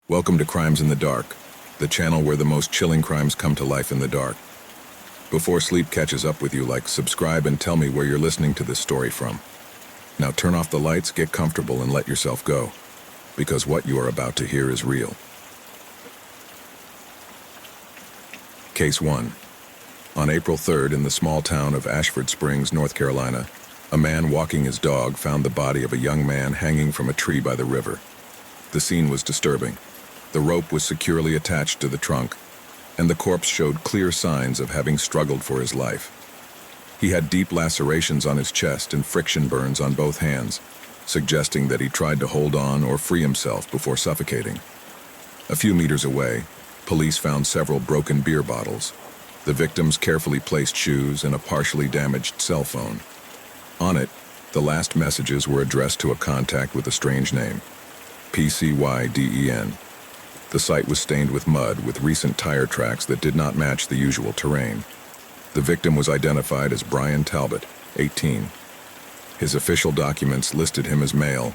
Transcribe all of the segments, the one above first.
Welcome to Crimes in the Dark, the channel where the most chilling crimes come to life in the dark. Before sleep catches up with you, subscribe, and tell me where you're listening to this story from. Now turn off the lights, get comfortable, and let yourself go, because what you are about to hear is real. Case 1. On April 3rd, in the small town of Ashford Springs, North Carolina, a man walking his dog found the body of a young man hanging from a tree by the river. The scene was disturbing. The rope was securely attached to the trunk, and the corpse showed clear signs of having struggled for his life. He had deep lacerations on his chest and friction burns on both hands, suggesting that he tried to hold on or free himself before suffocating. A few meters away, police found several broken beer bottles, the victim's carefully placed shoes, and a partially damaged cell phone. On it, the last messages were addressed to a contact with a strange name, PCYDEN. The site was stained with mud, with recent tire tracks that did not match the usual terrain. The victim was identified as Brian Talbot, 18. His official documents listed him as male,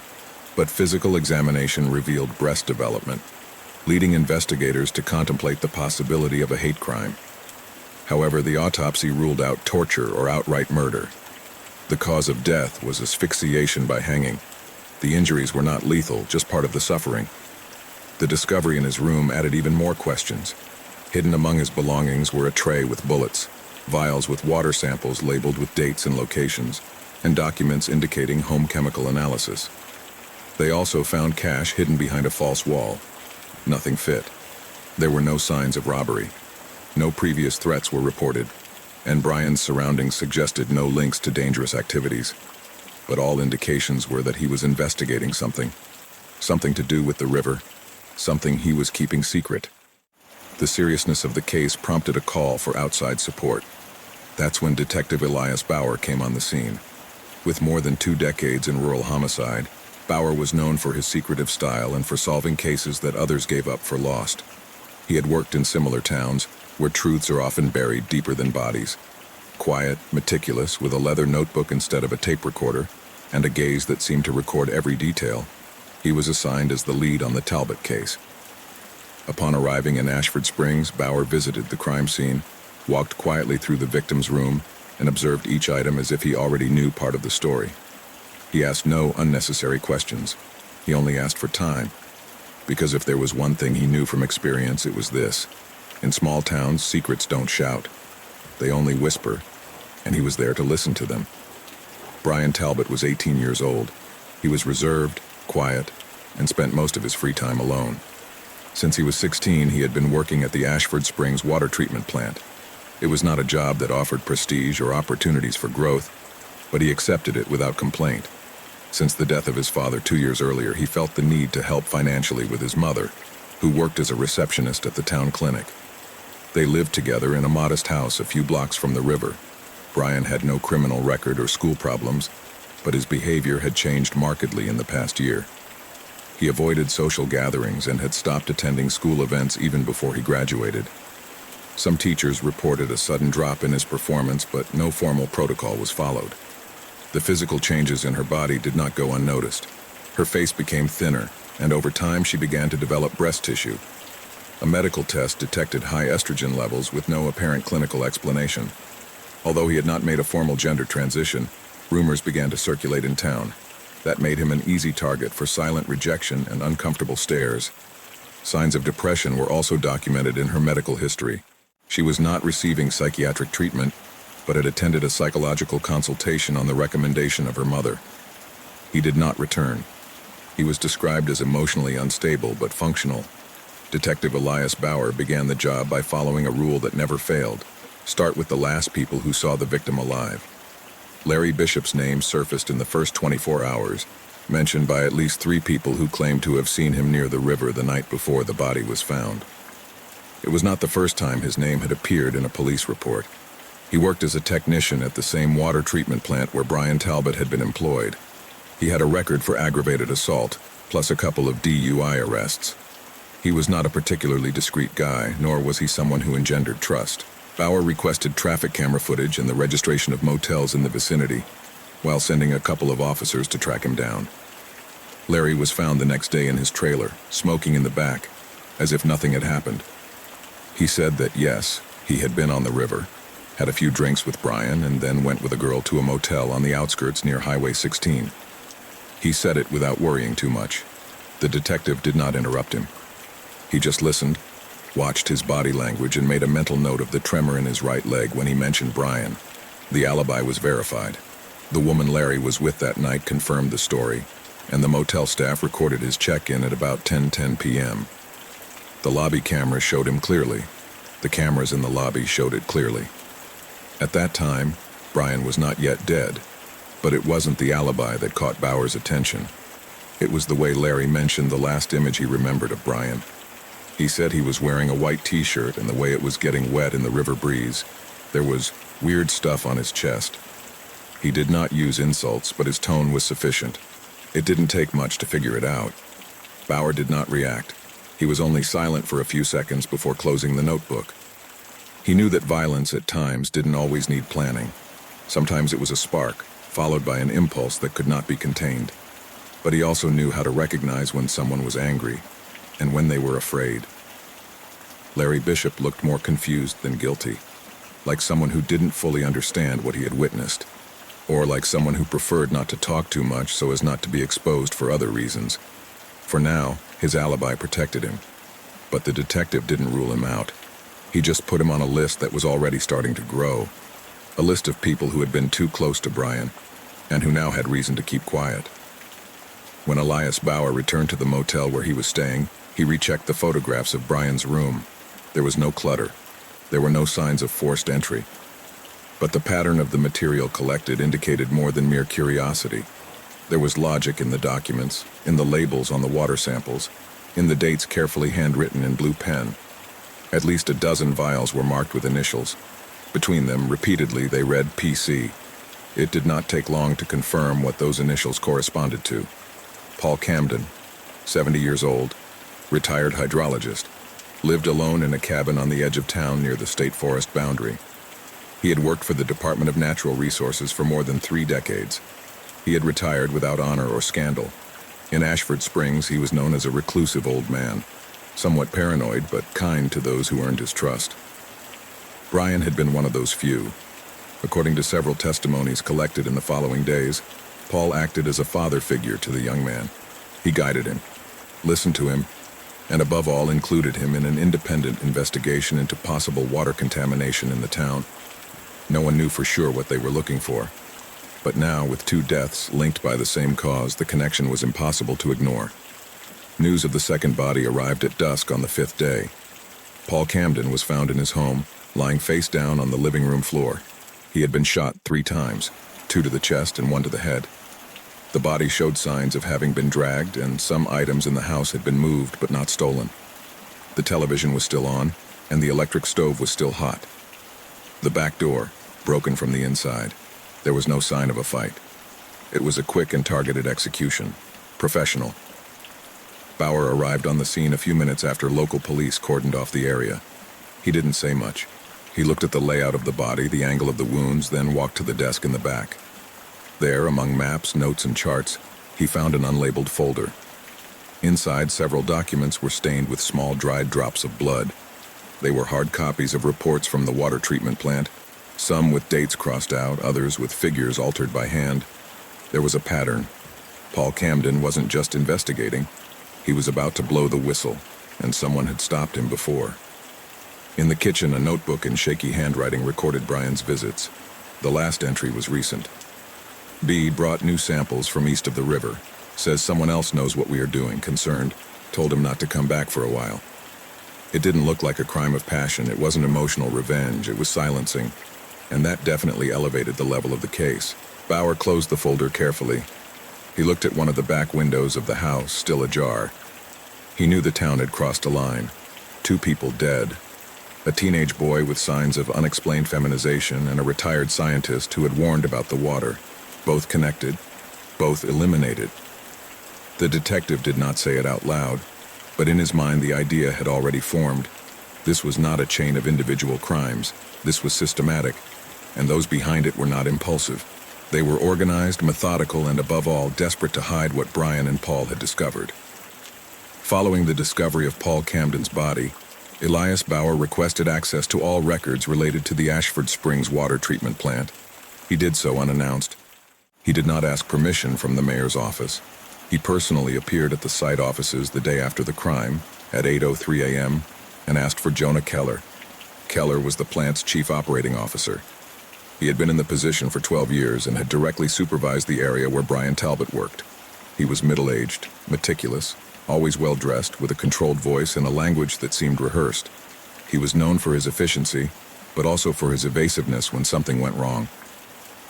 but physical examination revealed breast development, leading investigators to contemplate the possibility of a hate crime. However, the autopsy ruled out torture or outright murder. The cause of death was asphyxiation by hanging. The injuries were not lethal, just part of the suffering. The discovery in his room added even more questions. Hidden among his belongings were a tray with bullets, vials with water samples labeled with dates and locations, and documents indicating home chemical analysis. They also found cash hidden behind a false wall. Nothing fit. There were no signs of robbery. No previous threats were reported, and Brian's surroundings suggested no links to dangerous activities. But all indications were that he was investigating something to do with the river, something he was keeping secret. The seriousness of the case prompted a call for outside support. That's when Detective Elias Bauer came on the scene. With more than 2 decades in rural homicide, Bauer was known for his secretive style and for solving cases that others gave up for lost. He had worked in similar towns, where truths are often buried deeper than bodies. Quiet, meticulous, with a leather notebook instead of a tape recorder, and a gaze that seemed to record every detail, he was assigned as the lead on the Talbot case. Upon arriving in Ashford Springs, Bauer visited the crime scene, walked quietly through the victim's room, and observed each item as if he already knew part of the story. He asked no unnecessary questions. He only asked for time. Because if there was one thing he knew from experience, it was this. In small towns, secrets don't shout. They only whisper, and he was there to listen to them. Brian Talbot was 18 years old. He was reserved, quiet, and spent most of his free time alone. Since he was 16, he had been working at the Ashford Springs water treatment plant. It was not a job that offered prestige or opportunities for growth, but he accepted it without complaint. Since the death of his father 2 years earlier, he felt the need to help financially with his mother, who worked as a receptionist at the town clinic. They lived together in a modest house a few blocks from the river. Brian had no criminal record or school problems, but his behavior had changed markedly in the past year. He avoided social gatherings and had stopped attending school events even before he graduated. Some teachers reported a sudden drop in his performance, but no formal protocol was followed. The physical changes in her body did not go unnoticed. Her face became thinner, and over time she began to develop breast tissue. A medical test detected high estrogen levels with no apparent clinical explanation. Although he had not made a formal gender transition, rumors began to circulate in town. That made him an easy target for silent rejection and uncomfortable stares. Signs of depression were also documented in her medical history. She was not receiving psychiatric treatment, but had attended a psychological consultation on the recommendation of her mother. He did not return. He was described as emotionally unstable but functional. Detective Elias Bauer began the job by following a rule that never failed. Start with the last people who saw the victim alive. Larry Bishop's name surfaced in the first 24 hours, mentioned by at least 3 people who claimed to have seen him near the river the night before the body was found. It was not the first time his name had appeared in a police report. He worked as a technician at the same water treatment plant where Brian Talbot had been employed. He had a record for aggravated assault, plus a couple of DUI arrests. He was not a particularly discreet guy, nor was he someone who engendered trust. Bauer requested traffic camera footage and the registration of motels in the vicinity, while sending a couple of officers to track him down. Larry was found the next day in his trailer, smoking in the back, as if nothing had happened. He said that yes, he had been on the river, had a few drinks with Brian, and then went with a girl to a motel on the outskirts near Highway 16. He said it without worrying too much. The detective did not interrupt him. He just listened, watched his body language, and made a mental note of the tremor in his right leg when he mentioned Brian. The alibi was verified. The woman Larry was with that night confirmed the story, and the motel staff recorded his check-in at about 10:10 p.m. The lobby camera showed him clearly. The cameras in the lobby showed it clearly. At that time, Brian was not yet dead, but it wasn't the alibi that caught Bauer's attention. It was the way Larry mentioned the last image he remembered of Brian. He said he was wearing a white t-shirt, and the way it was getting wet in the river breeze, there was weird stuff on his chest. He did not use insults, but his tone was sufficient. It didn't take much to figure it out. Bauer did not react. He was only silent for a few seconds before closing the notebook. He knew that violence at times didn't always need planning. Sometimes it was a spark, followed by an impulse that could not be contained. But he also knew how to recognize when someone was angry, and when they were afraid. Larry Bishop looked more confused than guilty, like someone who didn't fully understand what he had witnessed, or like someone who preferred not to talk too much so as not to be exposed for other reasons. For now, his alibi protected him, but the detective didn't rule him out. He just put him on a list that was already starting to grow, a list of people who had been too close to Brian, and who now had reason to keep quiet. When Elias Bauer returned to the motel where he was staying, he rechecked the photographs of Brian's room. There was no clutter. There were no signs of forced entry. But the pattern of the material collected indicated more than mere curiosity. There was logic in the documents, in the labels on the water samples, in the dates carefully handwritten in blue pen. At least a dozen vials were marked with initials. Between them, repeatedly, they read PC. It did not take long to confirm what those initials corresponded to. Paul Camden, 70 years old, retired hydrologist, lived alone in a cabin on the edge of town near the state forest boundary. He had worked for the Department of Natural Resources for more than 3 decades. He had retired without honor or scandal. In Ashford Springs, he was known as a reclusive old man, somewhat paranoid but kind to those who earned his trust. Brian had been one of those few. According to several testimonies collected in the following days, Paul acted as a father figure to the young man. He guided him, listened to him, and above all included him in an independent investigation into possible water contamination in the town. No one knew for sure what they were looking for. But now, with 2 deaths linked by the same cause, the connection was impossible to ignore. News of the second body arrived at dusk on the 5th day. Paul Camden was found in his home, lying face down on the living room floor. He had been shot 3 times, 2 to the chest and 1 to the head. The body showed signs of having been dragged, and some items in the house had been moved but not stolen. The television was still on, and the electric stove was still hot. The back door, broken from the inside. There was no sign of a fight. It was a quick and targeted execution. Professional. Bauer arrived on the scene a few minutes after local police cordoned off the area. He didn't say much. He looked at the layout of the body, the angle of the wounds, then walked to the desk in the back. There, among maps, notes, and charts, he found an unlabeled folder. Inside, several documents were stained with small dried drops of blood. They were hard copies of reports from the water treatment plant, some with dates crossed out, others with figures altered by hand. There was a pattern. Paul Camden wasn't just investigating. He was about to blow the whistle, and someone had stopped him before. In the kitchen, a notebook in shaky handwriting recorded Brian's visits. The last entry was recent. B brought new samples from east of the river. Says someone else knows what we are doing, concerned. Told him not to come back for a while. It didn't look like a crime of passion. It wasn't emotional revenge. It was silencing. And that definitely elevated the level of the case. Bauer closed the folder carefully. He looked at one of the back windows of the house, still ajar. He knew the town had crossed a line. 2 people dead. A teenage boy with signs of unexplained feminization and a retired scientist who had warned about the water. Both connected, both eliminated. The detective did not say it out loud, but in his mind the idea had already formed. This was not a chain of individual crimes. This was systematic, and those behind it were not impulsive. They were organized, methodical, and above all, desperate to hide what Brian and Paul had discovered. Following the discovery of Paul Camden's body, Elias Bauer requested access to all records related to the Ashford Springs water treatment plant. He did so unannounced. He did not ask permission from the mayor's office. He personally appeared at the site offices the day after the crime, at 8:03 a.m., and asked for Jonah Keller. Keller was the plant's chief operating officer. He had been in the position for 12 years and had directly supervised the area where Brian Talbot worked. He was middle-aged, meticulous, always well-dressed, with a controlled voice and a language that seemed rehearsed. He was known for his efficiency, but also for his evasiveness when something went wrong.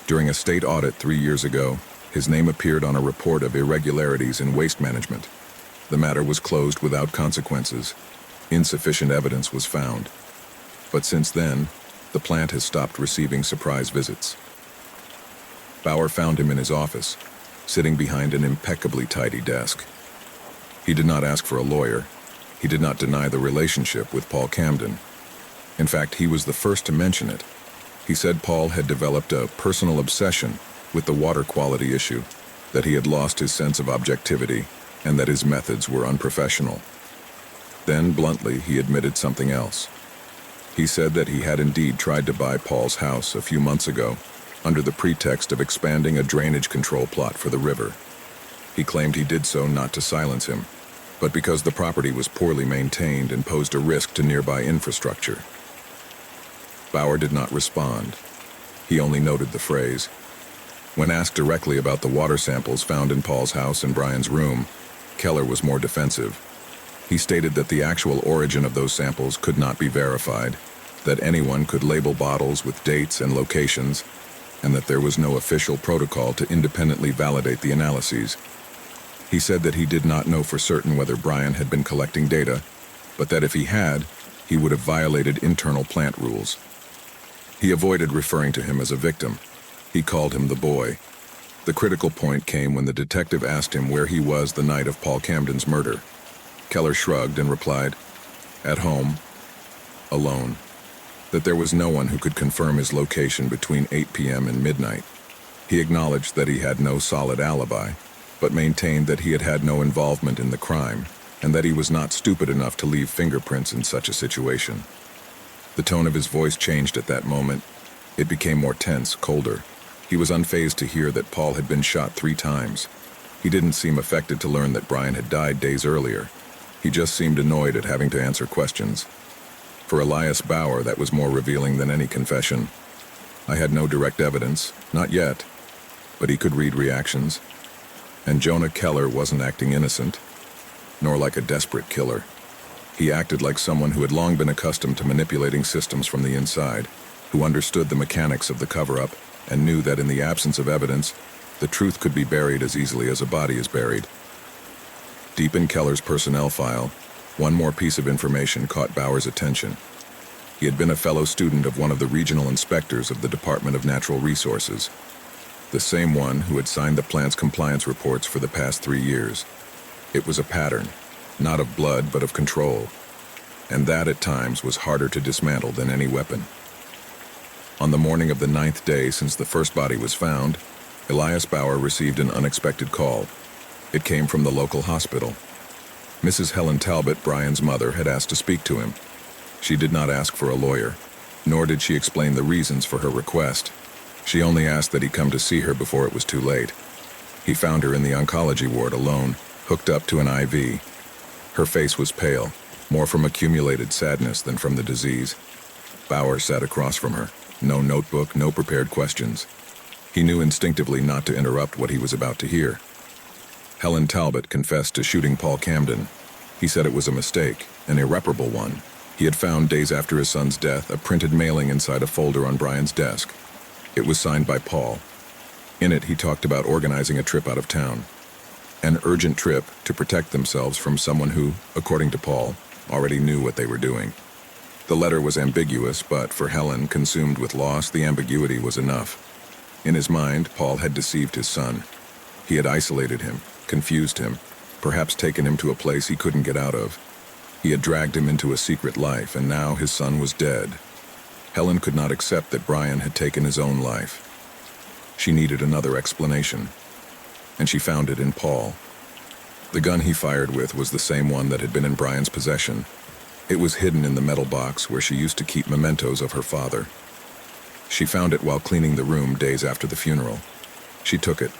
During a state audit 3 years ago, his name appeared on a report of irregularities in waste management. The matter was closed without consequences. Insufficient evidence was found. But since then, the plant has stopped receiving surprise visits. Bauer found him in his office, sitting behind an impeccably tidy desk. He did not ask for a lawyer. He did not deny the relationship with Paul Camden. In fact, he was the first to mention it. He said Paul had developed a personal obsession with the water quality issue, that he had lost his sense of objectivity, and that his methods were unprofessional. Then, bluntly, he admitted something else. He said that he had indeed tried to buy Paul's house a few months ago, under the pretext of expanding a drainage control plot for the river. He claimed he did so not to silence him, but because the property was poorly maintained and posed a risk to nearby infrastructure. Bauer did not respond. He only noted the phrase. When asked directly about the water samples found in Paul's house and Brian's room, Keller was more defensive. He stated that the actual origin of those samples could not be verified, that anyone could label bottles with dates and locations, and that there was no official protocol to independently validate the analyses. He said that he did not know for certain whether Brian had been collecting data, but that if he had, he would have violated internal plant rules. He avoided referring to him as a victim. He called him the boy. The critical point came when the detective asked him where he was the night of Paul Camden's murder. Keller shrugged and replied, "At home, alone," that there was no one who could confirm his location between 8 p.m. and midnight. He acknowledged that he had no solid alibi, but maintained that he had had no involvement in the crime, and that he was not stupid enough to leave fingerprints in such a situation. The tone of his voice changed at that moment. It became more tense, colder. He was unfazed to hear that Paul had been shot 3 times. He didn't seem affected to learn that Brian had died days earlier. He just seemed annoyed at having to answer questions. For Elias Bauer, that was more revealing than any confession. I had no direct evidence, not yet, but he could read reactions. And Jonah Keller wasn't acting innocent, nor like a desperate killer. He acted like someone who had long been accustomed to manipulating systems from the inside, who understood the mechanics of the cover-up and knew that in the absence of evidence, the truth could be buried as easily as a body is buried. Deep in Keller's personnel file, one more piece of information caught Bauer's attention. He had been a fellow student of one of the regional inspectors of the Department of Natural Resources, the same one who had signed the plant's compliance reports for the past 3 years. It was a pattern, not of blood but of control, and that at times was harder to dismantle than any weapon. On the morning of the 9th day since the first body was found, Elias Bauer received an unexpected call. It came from the local hospital. Mrs. Helen Talbot, Brian's mother, had asked to speak to him. She did not ask for a lawyer, nor did she explain the reasons for her request. She only asked that he come to see her before it was too late. He found her in the oncology ward alone, hooked up to an IV. Her face was pale, more from accumulated sadness than from the disease. Bauer sat across from her. No notebook, no prepared questions. He knew instinctively not to interrupt what he was about to hear. Helen Talbot confessed to shooting Paul Camden. He said it was a mistake, an irreparable one. He had found days after his son's death a printed mailing inside a folder on Brian's desk. It was signed by Paul. In it, he talked about organizing a trip out of town. An urgent trip to protect themselves from someone who, according to Paul, already knew what they were doing. The letter was ambiguous, but for Helen, consumed with loss, the ambiguity was enough. In his mind, Paul had deceived his son. He had isolated him, confused him, perhaps taken him to a place he couldn't get out of. He had dragged him into a secret life, and now his son was dead. Helen could not accept that Brian had taken his own life. She needed another explanation, and she found it in Paul. The gun he fired with was the same one that had been in Brian's possession. It was hidden in the metal box where she used to keep mementos of her father. She found it while cleaning the room days after the funeral. She took it.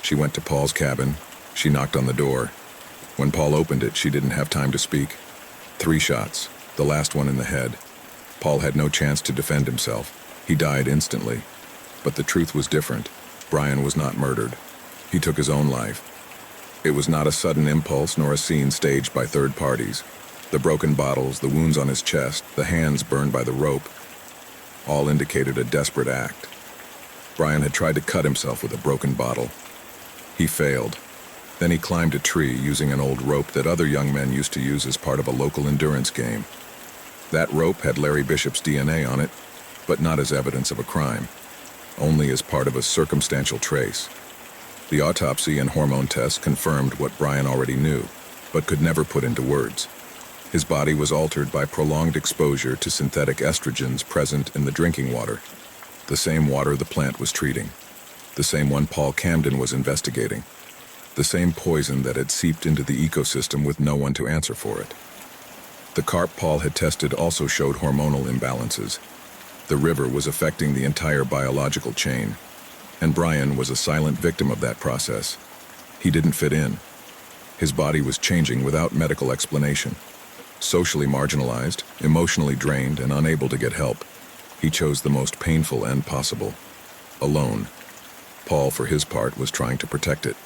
She went to Paul's cabin. She knocked on the door. When Paul opened it, she didn't have time to speak. 3 shots, the last one in the head. Paul had no chance to defend himself. He died instantly. But the truth was different. Brian was not murdered. He took his own life. It was not a sudden impulse nor a scene staged by third parties. The broken bottles, the wounds on his chest, the hands burned by the rope, all indicated a desperate act. Brian had tried to cut himself with a broken bottle. He failed. Then he climbed a tree using an old rope that other young men used to use as part of a local endurance game. That rope had Larry Bishop's DNA on it, but not as evidence of a crime, only as part of a circumstantial trace. The autopsy and hormone tests confirmed what Brian already knew, but could never put into words. His body was altered by prolonged exposure to synthetic estrogens present in the drinking water, the same water the plant was treating, the same one Paul Camden was investigating, the same poison that had seeped into the ecosystem with no one to answer for it. The carp Paul had tested also showed hormonal imbalances. The river was affecting the entire biological chain, and Brian was a silent victim of that process. He didn't fit in. His body was changing without medical explanation. Socially marginalized, emotionally drained, and unable to get help, he chose the most painful end possible. Alone. Paul, for his part, was trying to protect it.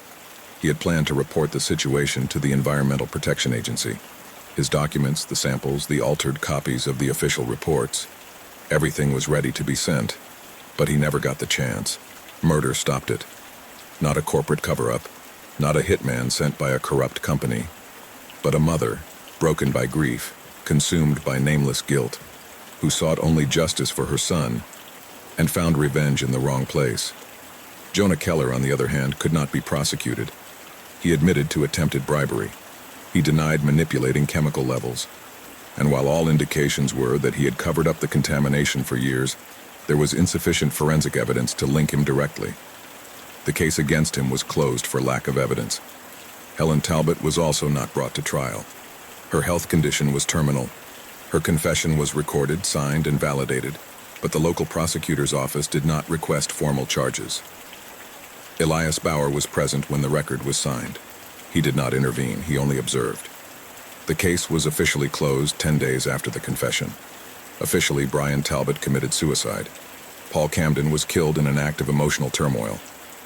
He had planned to report the situation to the Environmental Protection Agency. His documents, the samples, the altered copies of the official reports, everything was ready to be sent, but he never got the chance. Murder stopped it. Not a corporate cover-up, not a hitman sent by a corrupt company, but a mother, broken by grief, consumed by nameless guilt, who sought only justice for her son and found revenge in the wrong place. Jonah Keller, on the other hand, could not be prosecuted. He admitted to attempted bribery. He denied manipulating chemical levels. And while all indications were that he had covered up the contamination for years, there was insufficient forensic evidence to link him directly. The case against him was closed for lack of evidence. Helen Talbot was also not brought to trial. Her health condition was terminal. Her confession was recorded, signed, and validated, but the local prosecutor's office did not request formal charges. Elias Bauer was present when the record was signed. He did not intervene, he only observed. The case was officially closed 10 days after the confession. Officially, Brian Talbot committed suicide. Paul Camden was killed in an act of emotional turmoil.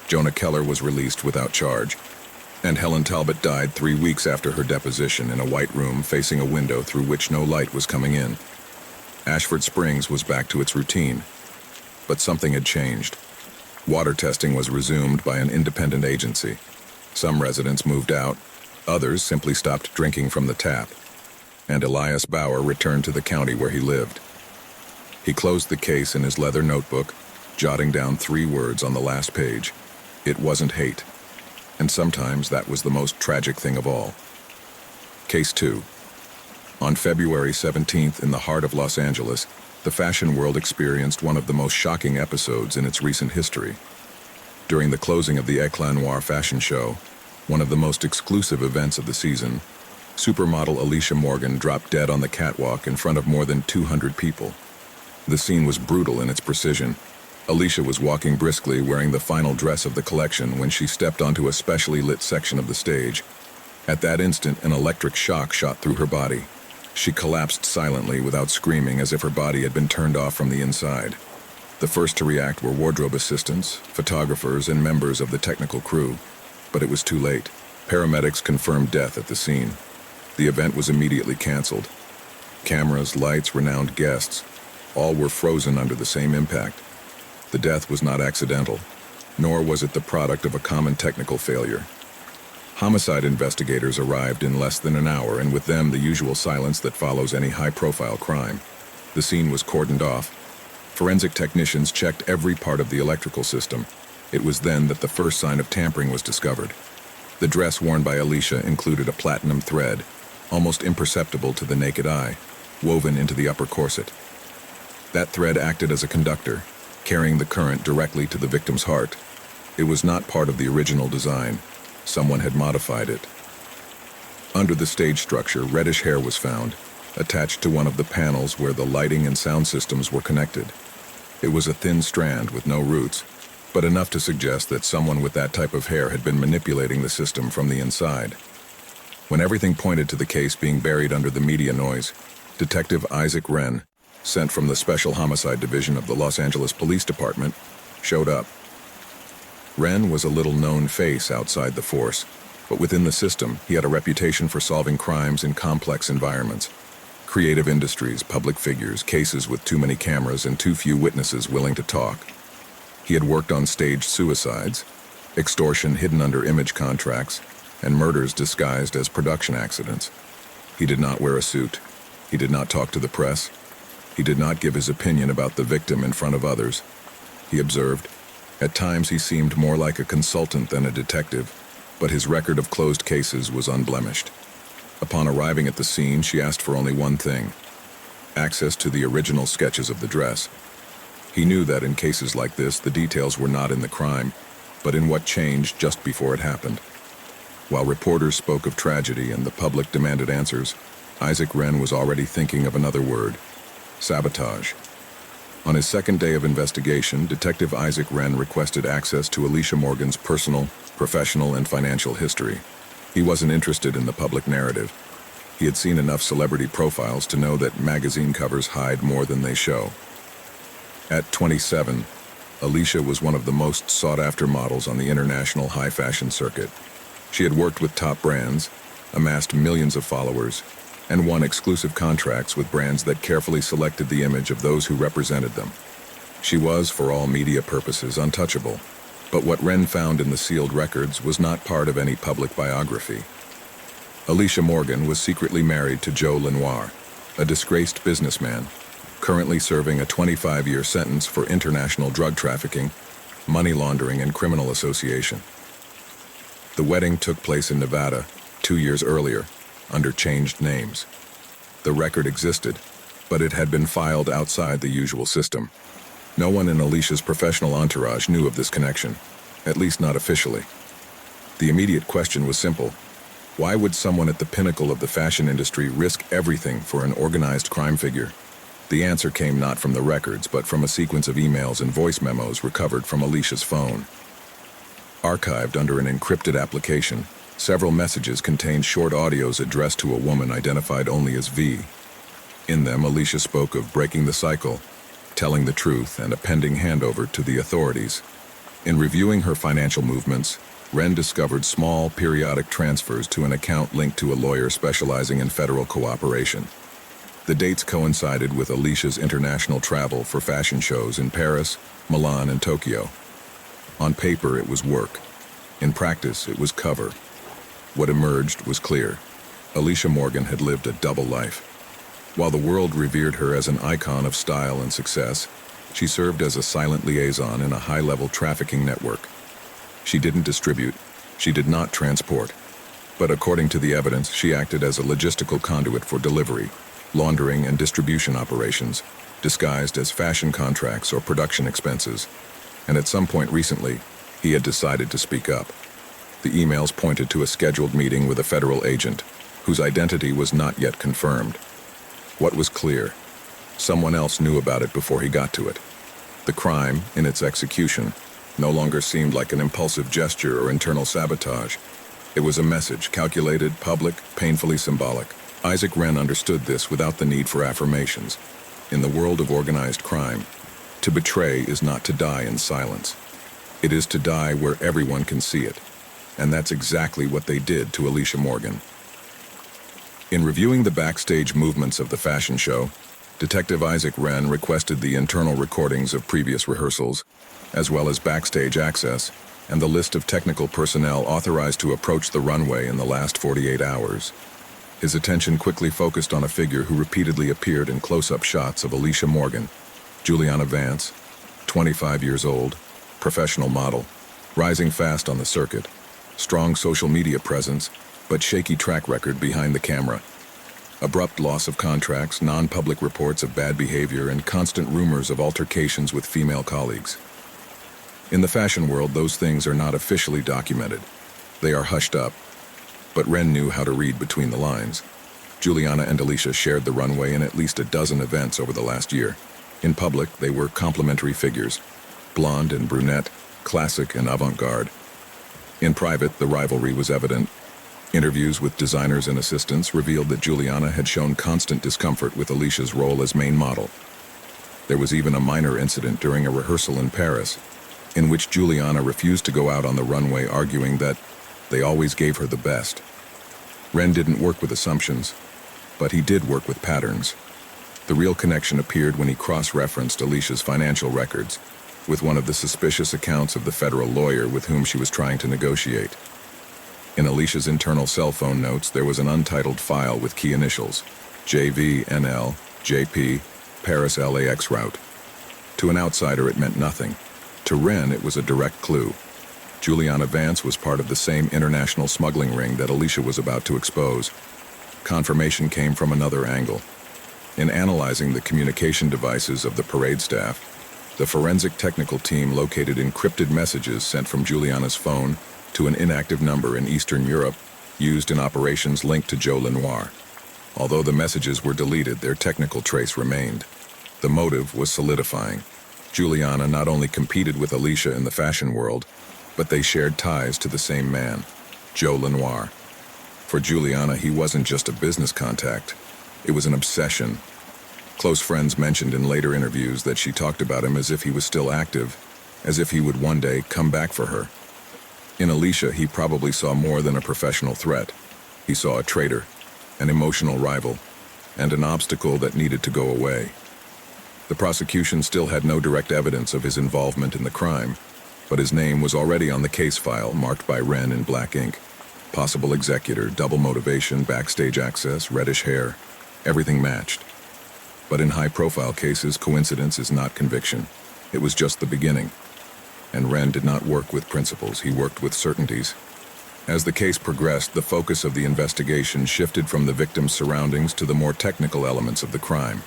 Jonah Keller was released without charge. And Helen Talbot died 3 weeks after her deposition in a white room facing a window through which no light was coming in. Ashford Springs was back to its routine. But something had changed. Water testing was resumed by an independent agency. Some residents moved out. Others simply stopped drinking from the tap. And Elias Bauer returned to the county where he lived. He closed the case in his leather notebook, jotting down 3 words on the last page. It wasn't hate. And sometimes that was the most tragic thing of all. Case 2. On February 17th, in the heart of Los Angeles, the fashion world experienced one of the most shocking episodes in its recent history. During the closing of the Eclat Noir fashion show, one of the most exclusive events of the season, supermodel Alicia Morgan dropped dead on the catwalk in front of more than 200 people. The scene was brutal in its precision. Alicia was walking briskly, wearing the final dress of the collection, when she stepped onto a specially lit section of the stage. At that instant, an electric shock shot through her body. She collapsed silently without screaming, as if her body had been turned off from the inside. The first to react were wardrobe assistants, photographers, and members of the technical crew. But it was too late. Paramedics confirmed death at the scene. The event was immediately canceled. Cameras, lights, renowned guests, all were frozen under the same impact. The death was not accidental, nor was it the product of a common technical failure. Homicide investigators arrived in less than an hour, and with them the usual silence that follows any high-profile crime. The scene was cordoned off. Forensic technicians checked every part of the electrical system. It was then that the first sign of tampering was discovered. The dress worn by Alicia included a platinum thread, almost imperceptible to the naked eye, woven into the upper corset. That thread acted as a conductor, carrying the current directly to the victim's heart. It was not part of the original design. Someone had modified it. Under the stage structure, reddish hair was found, attached to one of the panels where the lighting and sound systems were connected. It was a thin strand with no roots, but enough to suggest that someone with that type of hair had been manipulating the system from the inside. When everything pointed to the case being buried under the media noise, Detective Isaac Wren, sent from the Special Homicide Division of the Los Angeles Police Department, showed up. Wren was a little-known face outside the force, but within the system, he had a reputation for solving crimes in complex environments. Creative industries, public figures, cases with too many cameras and too few witnesses willing to talk. He had worked on staged suicides, extortion hidden under image contracts, and murders disguised as production accidents. He did not wear a suit. He did not talk to the press. He did not give his opinion about the victim in front of others. He observed. At times he seemed more like a consultant than a detective, but his record of closed cases was unblemished. Upon arriving at the scene, she asked for only one thing: access to the original sketches of the dress. He knew that in cases like this, the details were not in the crime, but in what changed just before it happened. While reporters spoke of tragedy and the public demanded answers, Isaac Wren was already thinking of another word: sabotage. On his second day of investigation, Detective Isaac Wren requested access to Alicia Morgan's personal, professional, and financial history. He wasn't interested in the public narrative. He had seen enough celebrity profiles to know that magazine covers hide more than they show. At 27, Alicia was one of the most sought-after models on the international high fashion circuit. She had worked with top brands, amassed millions of followers, and won exclusive contracts with brands that carefully selected the image of those who represented them. She was, for all media purposes, untouchable, but what Wren found in the sealed records was not part of any public biography. Alicia Morgan was secretly married to Joe Lenoir, a disgraced businessman, currently serving a 25-year sentence for international drug trafficking, money laundering, and criminal association. The wedding took place in Nevada 2 years earlier, under changed names. The record existed, but it had been filed outside the usual system. No one in Alicia's professional entourage knew of this connection, at least not officially. The immediate question was simple: why would someone at the pinnacle of the fashion industry risk everything for an organized crime figure? The answer came not from the records, but from a sequence of emails and voice memos recovered from Alicia's phone. Archived under an encrypted application, several messages contained short audios addressed to a woman identified only as V. In them, Alicia spoke of breaking the cycle, telling the truth, and a pending handover to the authorities. In reviewing her financial movements, Wren discovered small, periodic transfers to an account linked to a lawyer specializing in federal cooperation. The dates coincided with Alicia's international travel for fashion shows in Paris, Milan, and Tokyo. On paper, it was work. In practice, it was cover. What emerged was clear. Alicia Morgan had lived a double life. While the world revered her as an icon of style and success, she served as a silent liaison in a high-level trafficking network. She didn't distribute, she did not transport, but according to the evidence, she acted as a logistical conduit for delivery, laundering, and distribution operations, disguised as fashion contracts or production expenses. And at some point recently, he had decided to speak up. The emails pointed to a scheduled meeting with a federal agent, whose identity was not yet confirmed. What was clear? Someone else knew about it before he got to it. The crime, in its execution, no longer seemed like an impulsive gesture or internal sabotage. It was a message, calculated, public, painfully symbolic. Isaac Wren understood this without the need for affirmations. In the world of organized crime, to betray is not to die in silence. It is to die where everyone can see it. And that's exactly what they did to Alicia Morgan. In reviewing the backstage movements of the fashion show, Detective Isaac Wren requested the internal recordings of previous rehearsals, as well as backstage access, and the list of technical personnel authorized to approach the runway in the last 48 hours. His attention quickly focused on a figure who repeatedly appeared in close-up shots of Alicia Morgan, Juliana Vance, 25 years old, professional model, rising fast on the circuit, strong social media presence, but shaky track record behind the camera. Abrupt loss of contracts, non-public reports of bad behavior, and constant rumors of altercations with female colleagues. In the fashion world, those things are not officially documented. They are hushed up. But Ren knew how to read between the lines. Juliana and Alicia shared the runway in at least a dozen events over the last year. In public, they were complementary figures, blonde and brunette, classic and avant-garde. In private, the rivalry was evident. Interviews with designers and assistants revealed that Juliana had shown constant discomfort with Alicia's role as main model. There was even a minor incident during a rehearsal in Paris, in which Juliana refused to go out on the runway, arguing that they always gave her the best. Ren didn't work with assumptions, but he did work with patterns. The real connection appeared when he cross-referenced Alicia's financial records with one of the suspicious accounts of the federal lawyer with whom she was trying to negotiate. In Alicia's internal cell phone notes, there was an untitled file with key initials: JV, NL, JP, Paris LAX route. To an outsider, it meant nothing. To Ren, it was a direct clue. Juliana Vance was part of the same international smuggling ring that Alicia was about to expose. Confirmation came from another angle. In analyzing the communication devices of the parade staff, the forensic technical team located encrypted messages sent from Juliana's phone to an inactive number in Eastern Europe used in operations linked to Joe Lenoir. Although the messages were deleted, their technical trace remained. The motive was solidifying. Juliana not only competed with Alicia in the fashion world, but they shared ties to the same man, Joe Lenoir. For Juliana, he wasn't just a business contact. It was an obsession. Close friends mentioned in later interviews that she talked about him as if he was still active, as if he would one day come back for her. In Alicia, he probably saw more than a professional threat. He saw a traitor, an emotional rival, and an obstacle that needed to go away. The prosecution still had no direct evidence of his involvement in the crime, but his name was already on the case file marked by Ren in black ink. Possible executor, double motivation, backstage access, reddish hair. Everything matched. But in high-profile cases, coincidence is not conviction. It was just the beginning. And Ren did not work with principles, he worked with certainties. As the case progressed, the focus of the investigation shifted from the victim's surroundings to the more technical elements of the crime.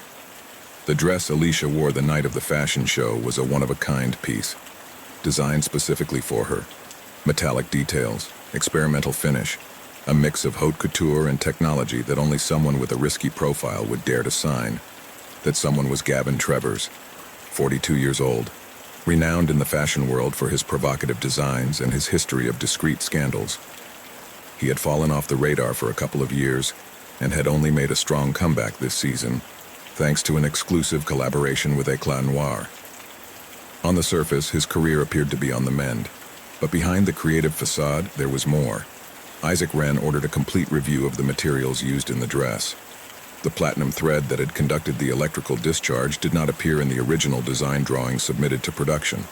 The dress Alicia wore the night of the fashion show was a one-of-a-kind piece, designed specifically for her. Metallic details, experimental finish, a mix of haute couture and technology that only someone with a risky profile would dare to sign. That someone was Gavin Travers, 42 years old, renowned in the fashion world for his provocative designs and his history of discreet scandals. He had fallen off the radar for a couple of years and had only made a strong comeback this season, thanks to an exclusive collaboration with Eclat Noir. On the surface, his career appeared to be on the mend, but behind the creative facade, there was more. Isaac Wren ordered a complete review of the materials used in the dress. The platinum thread that had conducted the electrical discharge did not appear in the original design drawings submitted to production,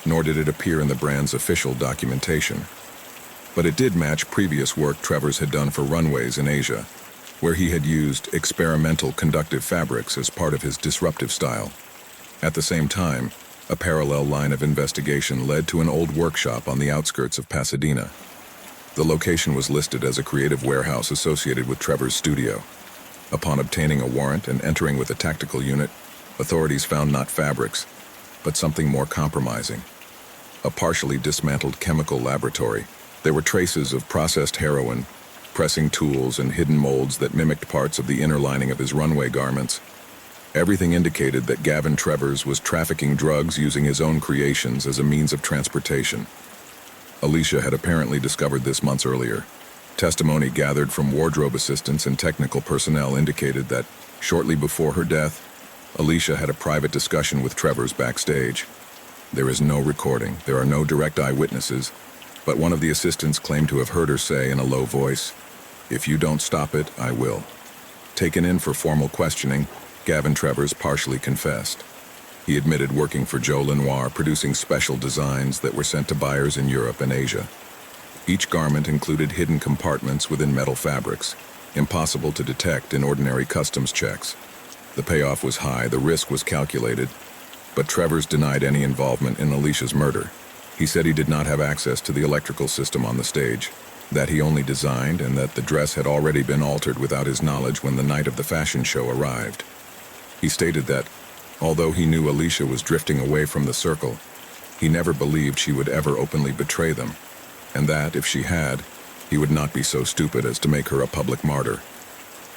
nor did it appear in the brand's official documentation. But it did match previous work Travers had done for runways in Asia, where he had used experimental conductive fabrics as part of his disruptive style. At the same time, a parallel line of investigation led to an old workshop on the outskirts of Pasadena. The location was listed as a creative warehouse associated with Travers' studio. Upon obtaining a warrant and entering with a tactical unit, authorities found not fabrics, but something more compromising. A partially dismantled chemical laboratory. There were traces of processed heroin, pressing tools, and hidden molds that mimicked parts of the inner lining of his runway garments. Everything indicated that Gavin Travers was trafficking drugs using his own creations as a means of transportation. Alicia had apparently discovered this months earlier. Testimony gathered from wardrobe assistants and technical personnel indicated that, shortly before her death, Alicia had a private discussion with Travers backstage. There is no recording, there are no direct eyewitnesses, but one of the assistants claimed to have heard her say in a low voice, "If you don't stop it, I will." Taken in for formal questioning, Gavin Travers partially confessed. He admitted working for Joe Lenoir, producing special designs that were sent to buyers in Europe and Asia. Each garment included hidden compartments within metal fabrics, impossible to detect in ordinary customs checks. The payoff was high, the risk was calculated, but Travers denied any involvement in Alicia's murder. He said he did not have access to the electrical system on the stage, that he only designed, and that the dress had already been altered without his knowledge when the night of the fashion show arrived. He stated that, although he knew Alicia was drifting away from the circle, he never believed she would ever openly betray them, and that, if she had, He would not be so stupid as to make her a public martyr.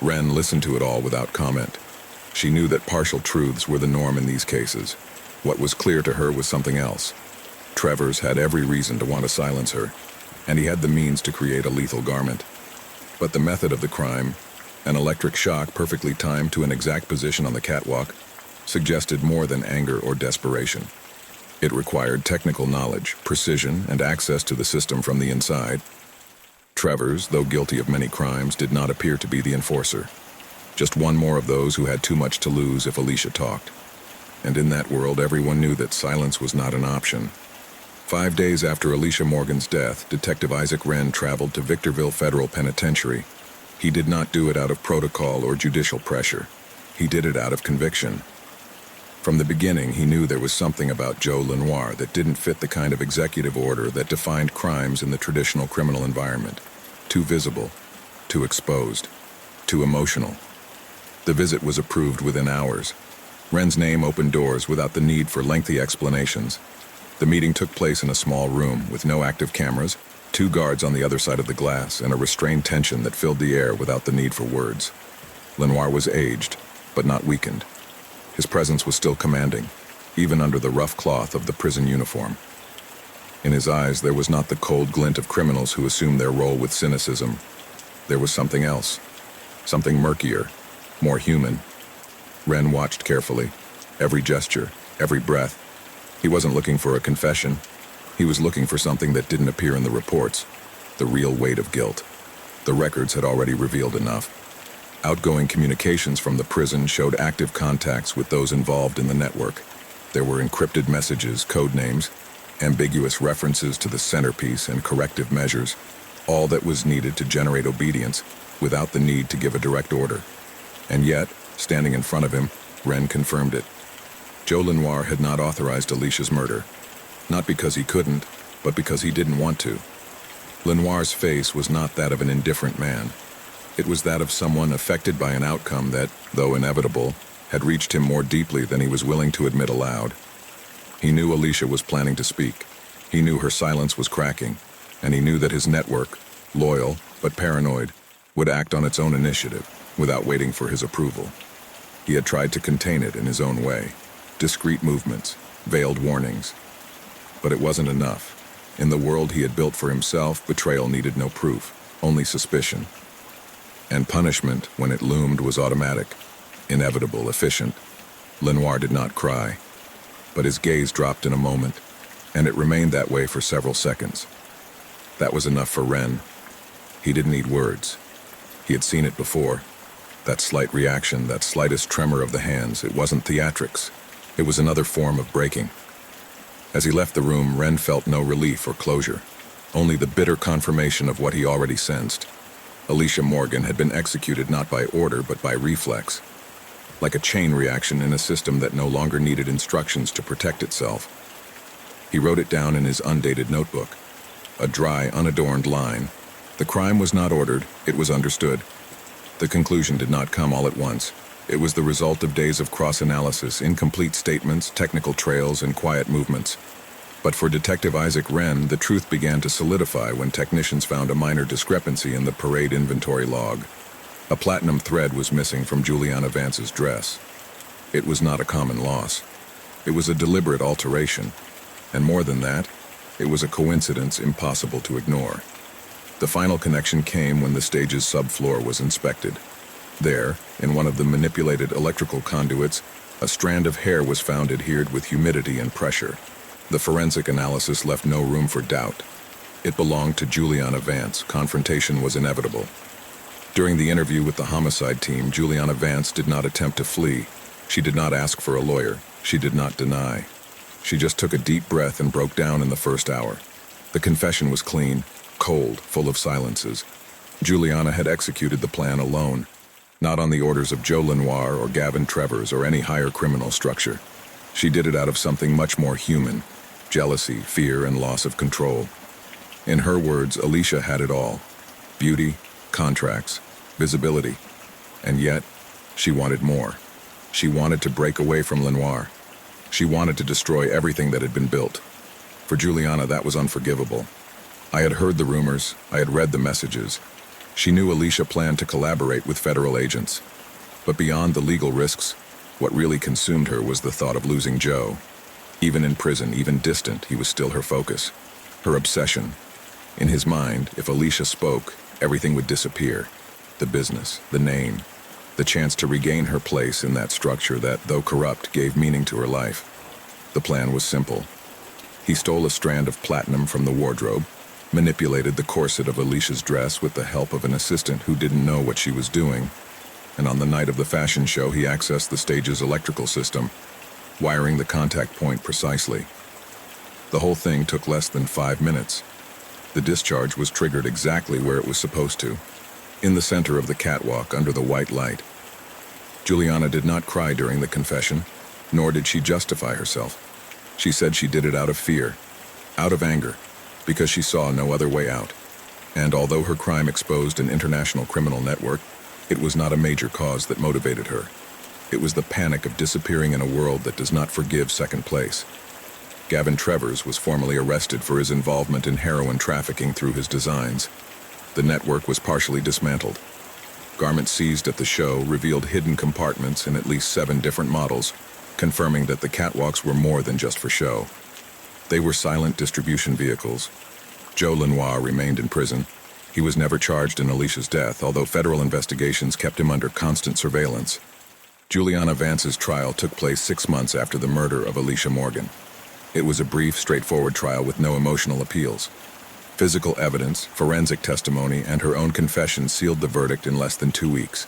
Wren listened to it all without comment. She knew that partial truths were the norm in these cases. What was clear to her was something else. Travers had every reason to want to silence her, and he had the means to create a lethal garment. But the method of the crime, an electric shock perfectly timed to an exact position on the catwalk, suggested more than anger or desperation. It required technical knowledge, precision, and access to the system from the inside. Travers, though guilty of many crimes, did not appear to be the enforcer. Just one more of those who had too much to lose if Alicia talked. And in that world, everyone knew that silence was not an option. 5 days after Alicia Morgan's death, Detective Isaac Wren traveled to Victorville Federal Penitentiary. He did not do it out of protocol or judicial pressure. He did it out of conviction. From the beginning, he knew there was something about Joe Lenoir that didn't fit the kind of executive order that defined crimes in the traditional criminal environment. Too visible, too exposed, too emotional. The visit was approved within hours. Wren's name opened doors without the need for lengthy explanations. The meeting took place in a small room with no active cameras, 2 guards on the other side of the glass, and a restrained tension that filled the air without the need for words. Lenoir was aged, but not weakened. His presence was still commanding, even under the rough cloth of the prison uniform. In his eyes, there was not the cold glint of criminals who assume their role with cynicism. There was something else, something murkier, more human. Wren watched carefully, every gesture, every breath. He wasn't looking for a confession. He was looking for something that didn't appear in the reports, the real weight of guilt. The records had already revealed enough. Outgoing communications from the prison showed active contacts with those involved in the network. There were encrypted messages, code names, ambiguous references to the centerpiece and corrective measures, all that was needed to generate obedience without the need to give a direct order. And yet, standing in front of him, Wren confirmed it. Joe Lenoir had not authorized Alicia's murder, not because he couldn't, but because he didn't want to. Lenoir's face was not that of an indifferent man. It was that of someone affected by an outcome that, though inevitable, had reached him more deeply than he was willing to admit aloud. He knew Alicia was planning to speak. He knew her silence was cracking, and he knew that his network, loyal but paranoid, would act on its own initiative, without waiting for his approval. He had tried to contain it in his own way, discreet movements, veiled warnings. But it wasn't enough. In the world he had built for himself, betrayal needed no proof, only suspicion. And punishment, when it loomed, was automatic, inevitable, efficient. Lenoir did not cry, but his gaze dropped in a moment, and it remained that way for several seconds. That was enough for Wren. He didn't need words. He had seen it before. That slight reaction, that slightest tremor of the hands, it wasn't theatrics. It was another form of breaking. As he left the room, Wren felt no relief or closure, only the bitter confirmation of what he already sensed. Alicia Morgan had been executed not by order but by reflex, like a chain reaction in a system that no longer needed instructions to protect itself. He wrote it down in his undated notebook, a dry, unadorned line. The crime was not ordered, it was understood. The conclusion did not come all at once. It was the result of days of cross-analysis, incomplete statements, technical trails, and quiet movements. But for Detective Isaac Wren, the truth began to solidify when technicians found a minor discrepancy in the parade inventory log. A platinum thread was missing from Juliana Vance's dress. It was not a common loss. It was a deliberate alteration. And more than that, it was a coincidence impossible to ignore. The final connection came when the stage's subfloor was inspected. There, in one of the manipulated electrical conduits, a strand of hair was found adhered with humidity and pressure. The forensic analysis left no room for doubt. It belonged to Juliana Vance. Confrontation was inevitable. During the interview with the homicide team, Juliana Vance did not attempt to flee. She did not ask for a lawyer. She did not deny. She just took a deep breath and broke down in the first hour. The confession was clean, cold, full of silences. Juliana had executed the plan alone, not on the orders of Joe Lenoir or Gavin Travers or any higher criminal structure. She did it out of something much more human: jealousy, fear, and loss of control. In her words, Alicia had it all: beauty, contracts, visibility. And yet, she wanted more. She wanted to break away from Lenoir. She wanted to destroy everything that had been built. For Juliana, that was unforgivable. I had heard the rumors, I had read the messages. She knew Alicia planned to collaborate with federal agents. But beyond the legal risks, what really consumed her was the thought of losing Joe. Even in prison, even distant, he was still her focus, her obsession. In his mind, if Alicia spoke, everything would disappear. The business, the name, the chance to regain her place in that structure that, though corrupt, gave meaning to her life. The plan was simple. He stole a strand of platinum from the wardrobe, manipulated the corset of Alicia's dress with the help of an assistant who didn't know what she was doing, and on the night of the fashion show he accessed the stage's electrical system, wiring the contact point precisely. The whole thing took less than 5 minutes. The discharge was triggered exactly where it was supposed to, in the center of the catwalk under the white light. Juliana did not cry during the confession, nor did she justify herself. She said she did it out of fear, out of anger, because she saw no other way out. And although her crime exposed an international criminal network, it was not a major cause that motivated her. It was the panic of disappearing in a world that does not forgive second place. Gavin Trevors was formally arrested for his involvement in heroin trafficking through his designs. The network was partially dismantled. Garments seized at the show revealed hidden compartments in at least 7 different models, confirming that the catwalks were more than just for show. They were silent distribution vehicles. Joe Lenoir remained in prison. He was never charged in Alicia's death, although federal investigations kept him under constant surveillance. Juliana Vance's trial took place 6 months after the murder of Alicia Morgan. It was a brief, straightforward trial with no emotional appeals. Physical evidence, forensic testimony, and her own confession sealed the verdict in less than 2 weeks.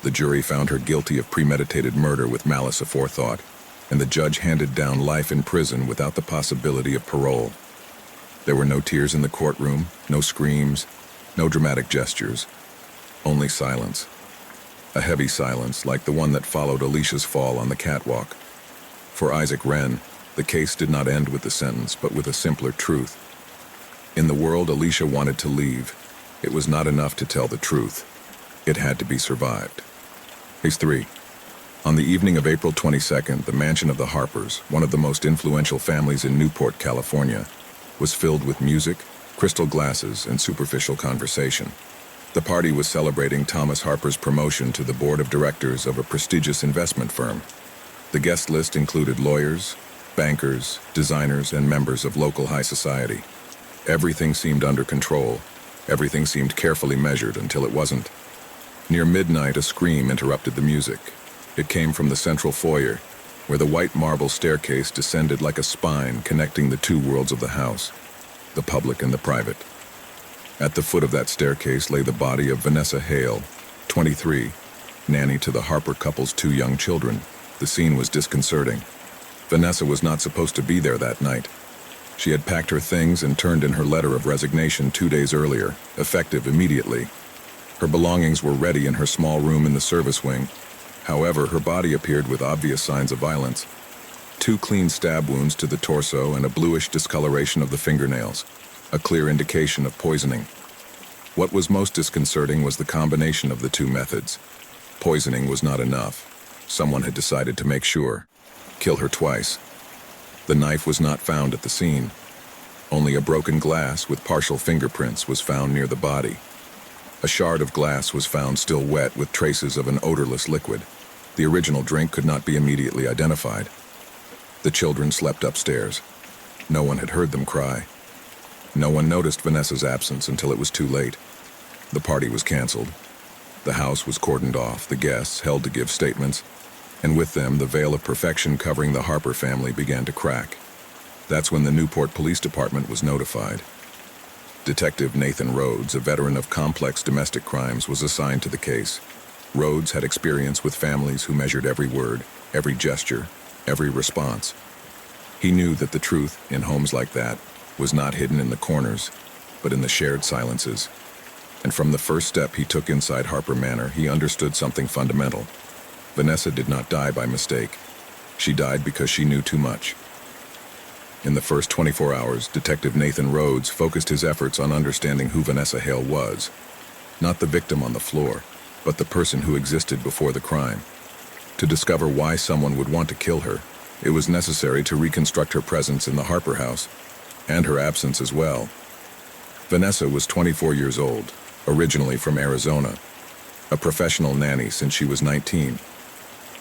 The jury found her guilty of premeditated murder with malice aforethought, and the judge handed down life in prison without the possibility of parole. There were no tears in the courtroom, no screams, no dramatic gestures, only silence. A heavy silence like the one that followed Alicia's fall on the catwalk. For Isaac Wren, the case did not end with the sentence, but with a simpler truth. In the world Alicia wanted to leave, it was not enough to tell the truth. It had to be survived. Case 3. On the evening of April 22nd, the mansion of the Harpers, one of the most influential families in Newport, California, was filled with music, crystal glasses, and superficial conversation. The party was celebrating Thomas Harper's promotion to the board of directors of a prestigious investment firm. The guest list included lawyers, bankers, designers, and members of local high society. Everything seemed under control. Everything seemed carefully measured until it wasn't. Near midnight, a scream interrupted the music. It came from the central foyer, where the white marble staircase descended like a spine connecting the 2 worlds of the house, the public and the private. At the foot of that staircase lay the body of Vanessa Hale, 23, nanny to the Harper couple's 2 young children. The scene was disconcerting. Vanessa was not supposed to be there that night. She had packed her things and turned in her letter of resignation 2 days earlier, effective immediately. Her belongings were ready in her small room in the service wing. However, her body appeared with obvious signs of violence. 2 clean stab wounds to the torso and a bluish discoloration of the fingernails, a clear indication of poisoning. What was most disconcerting was the combination of the 2 methods. Poisoning was not enough. Someone had decided to make sure. Kill her twice. The knife was not found at the scene. Only a broken glass with partial fingerprints was found near the body. A shard of glass was found still wet with traces of an odorless liquid. The original drink could not be immediately identified. The children slept upstairs. No one had heard them cry. No one noticed Vanessa's absence until it was too late. The party was canceled. The house was cordoned off, the guests held to give statements, and with them the veil of perfection covering the Harper family began to crack. That's when the Newport Police Department was notified. Detective Nathan Rhodes, a veteran of complex domestic crimes, was assigned to the case. Rhodes had experience with families who measured every word, every gesture, every response. He knew that the truth, in homes like that, was not hidden in the corners, but in the shared silences. And from the first step he took inside Harper Manor, he understood something fundamental. Vanessa did not die by mistake. She died because she knew too much. In the first 24 hours, Detective Nathan Rhodes focused his efforts on understanding who Vanessa Hale was. Not the victim on the floor, but the person who existed before the crime. To discover why someone would want to kill her, it was necessary to reconstruct her presence in the Harper house, and her absence as well. Vanessa was 24 years old, originally from Arizona, a professional nanny since she was 19.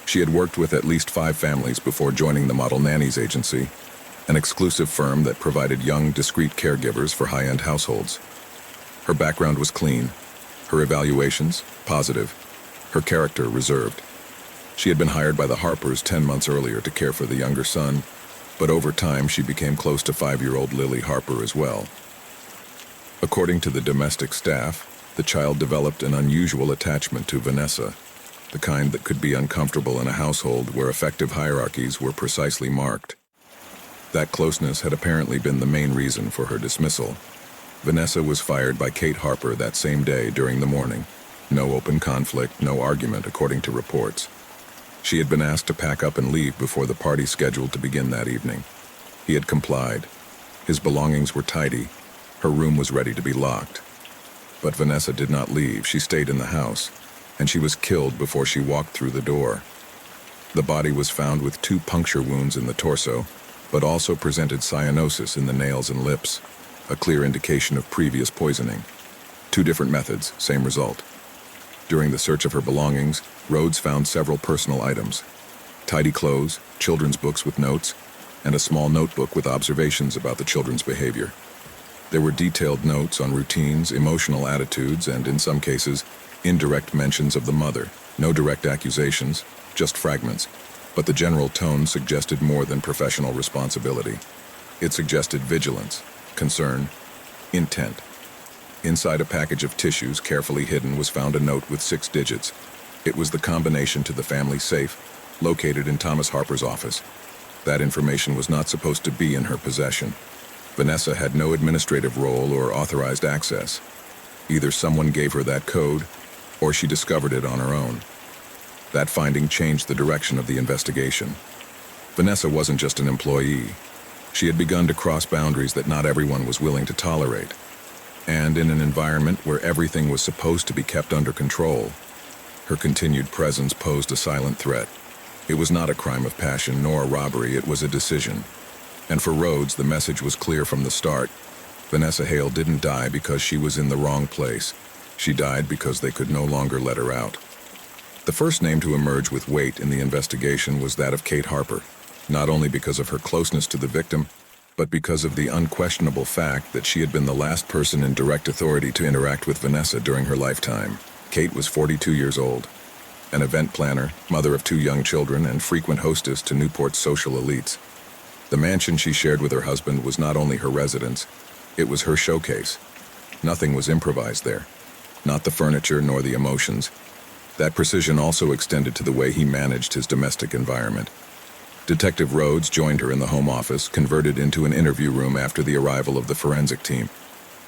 She had worked with at least 5 families before joining the Model Nannies Agency, an exclusive firm that provided young, discreet caregivers for high-end households. Her background was clean, her evaluations positive, her character reserved. She had been hired by the Harpers 10 months earlier to care for the younger son, but over time she became close to 5-year-old Lily Harper as well. According to the domestic staff, the child developed an unusual attachment to Vanessa, the kind that could be uncomfortable in a household where effective hierarchies were precisely marked. That closeness had apparently been the main reason for her dismissal. Vanessa was fired by Kate Harper that same day during the morning. No open conflict, no argument, according to reports. She had been asked to pack up and leave before the party scheduled to begin that evening. He had complied. His belongings were tidy. Her room was ready to be locked. But Vanessa did not leave. She stayed in the house, and she was killed before she walked through the door. The body was found with 2 puncture wounds in the torso, but also presented cyanosis in the nails and lips, a clear indication of previous poisoning. 2 different methods, same result. During the search of her belongings, Rhodes found several personal items: tidy clothes, children's books with notes, and a small notebook with observations about the children's behavior. There were detailed notes on routines, emotional attitudes, and, in some cases, indirect mentions of the mother. No direct accusations, just fragments, but the general tone suggested more than professional responsibility. It suggested vigilance, concern, intent. Inside a package of tissues carefully hidden was found a note with 6 digits. It was the combination to the family safe, located in Thomas Harper's office. That information was not supposed to be in her possession. Vanessa had no administrative role or authorized access. Either someone gave her that code, or she discovered it on her own. That finding changed the direction of the investigation. Vanessa wasn't just an employee. She had begun to cross boundaries that not everyone was willing to tolerate. And in an environment where everything was supposed to be kept under control, her continued presence posed a silent threat. It was not a crime of passion nor a robbery, it was a decision. And for Rhodes, the message was clear from the start. Vanessa Hale didn't die because she was in the wrong place. She died because they could no longer let her out. The first name to emerge with weight in the investigation was that of Kate Harper, not only because of her closeness to the victim, but because of the unquestionable fact that she had been the last person in direct authority to interact with Vanessa during her lifetime. Kate was 42 years old, an event planner, mother of 2 young children, and frequent hostess to Newport's social elites. The mansion she shared with her husband was not only her residence, it was her showcase. Nothing was improvised there, not the furniture nor the emotions. That precision also extended to the way he managed his domestic environment. Detective Rhodes joined her in the home office, converted into an interview room after the arrival of the forensic team.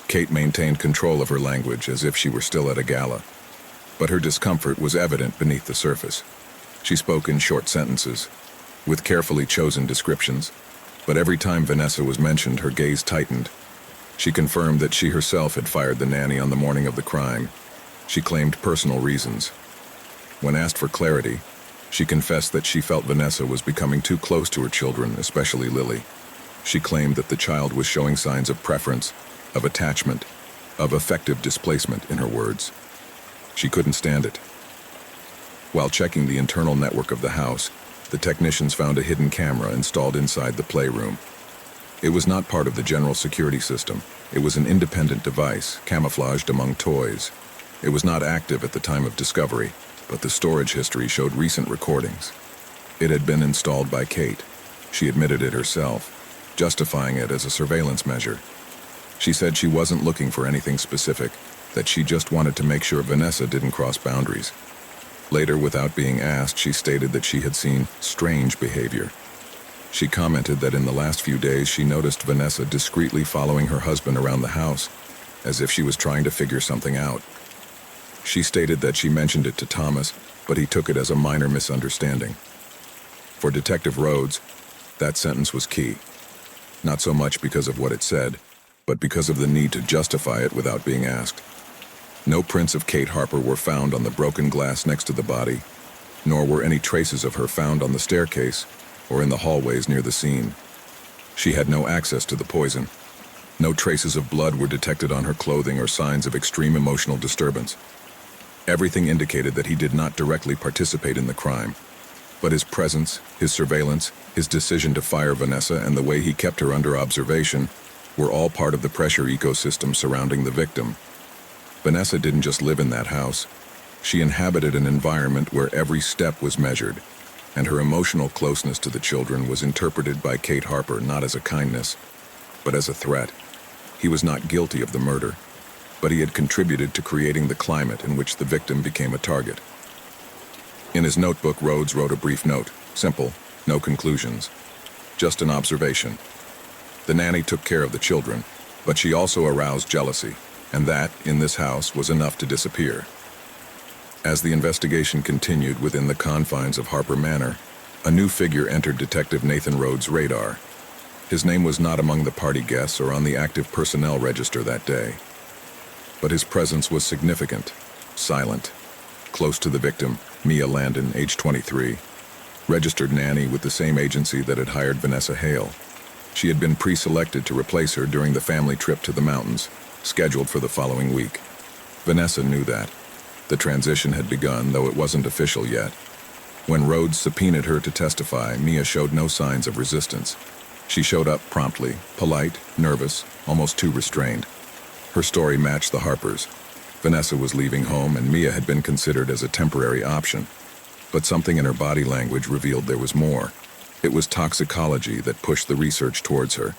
Kate maintained control of her language as if she were still at a gala. But her discomfort was evident beneath the surface. She spoke in short sentences, with carefully chosen descriptions, but every time Vanessa was mentioned, her gaze tightened. She confirmed that she herself had fired the nanny on the morning of the crime. She claimed personal reasons. When asked for clarity, she confessed that she felt Vanessa was becoming too close to her children, especially Lily. She claimed that the child was showing signs of preference, of attachment, of affective displacement, in her words. She couldn't stand it. While checking the internal network of the house, the technicians found a hidden camera installed inside the playroom. It was not part of the general security system. It was an independent device, camouflaged among toys. It was not active at the time of discovery, but the storage history showed recent recordings. It had been installed by Kate. She admitted it herself, justifying it as a surveillance measure. She said she wasn't looking for anything specific, that she just wanted to make sure Vanessa didn't cross boundaries. Later, without being asked, she stated that she had seen strange behavior. She commented that in the last few days she noticed Vanessa discreetly following her husband around the house, as if she was trying to figure something out. She stated that she mentioned it to Thomas, but he took it as a minor misunderstanding. For Detective Rhodes, that sentence was key. Not so much because of what it said, but because of the need to justify it without being asked. No prints of Kate Harper were found on the broken glass next to the body, nor were any traces of her found on the staircase or in the hallways near the scene. She had no access to the poison. No traces of blood were detected on her clothing or signs of extreme emotional disturbance. Everything indicated that he did not directly participate in the crime, but his presence, his surveillance, his decision to fire Vanessa, and the way he kept her under observation were all part of the pressure ecosystem surrounding the victim. Vanessa didn't just live in that house. She inhabited an environment where every step was measured, and her emotional closeness to the children was interpreted by Kate Harper not as a kindness, but as a threat. He was not guilty of the murder, but he had contributed to creating the climate in which the victim became a target. In his notebook, Rhodes wrote a brief note, simple, no conclusions, just an observation. The nanny took care of the children, but she also aroused jealousy, and that, in this house, was enough to disappear. As the investigation continued within the confines of Harper Manor, a new figure entered Detective Nathan Rhodes' radar. His name was not among the party guests or on the active personnel register that day, but his presence was significant, silent. Close to the victim, Mia Landon, age 23, registered nanny with the same agency that had hired Vanessa Hale. She had been pre-selected to replace her during the family trip to the mountains, scheduled for the following week. Vanessa knew that. The transition had begun, though it wasn't official yet. When Rhodes subpoenaed her to testify, Mia showed no signs of resistance. She showed up promptly, polite, nervous, almost too restrained. Her story matched the Harpers. Vanessa was leaving home, and Mia had been considered as a temporary option. But something in her body language revealed there was more. It was toxicology that pushed the research towards her.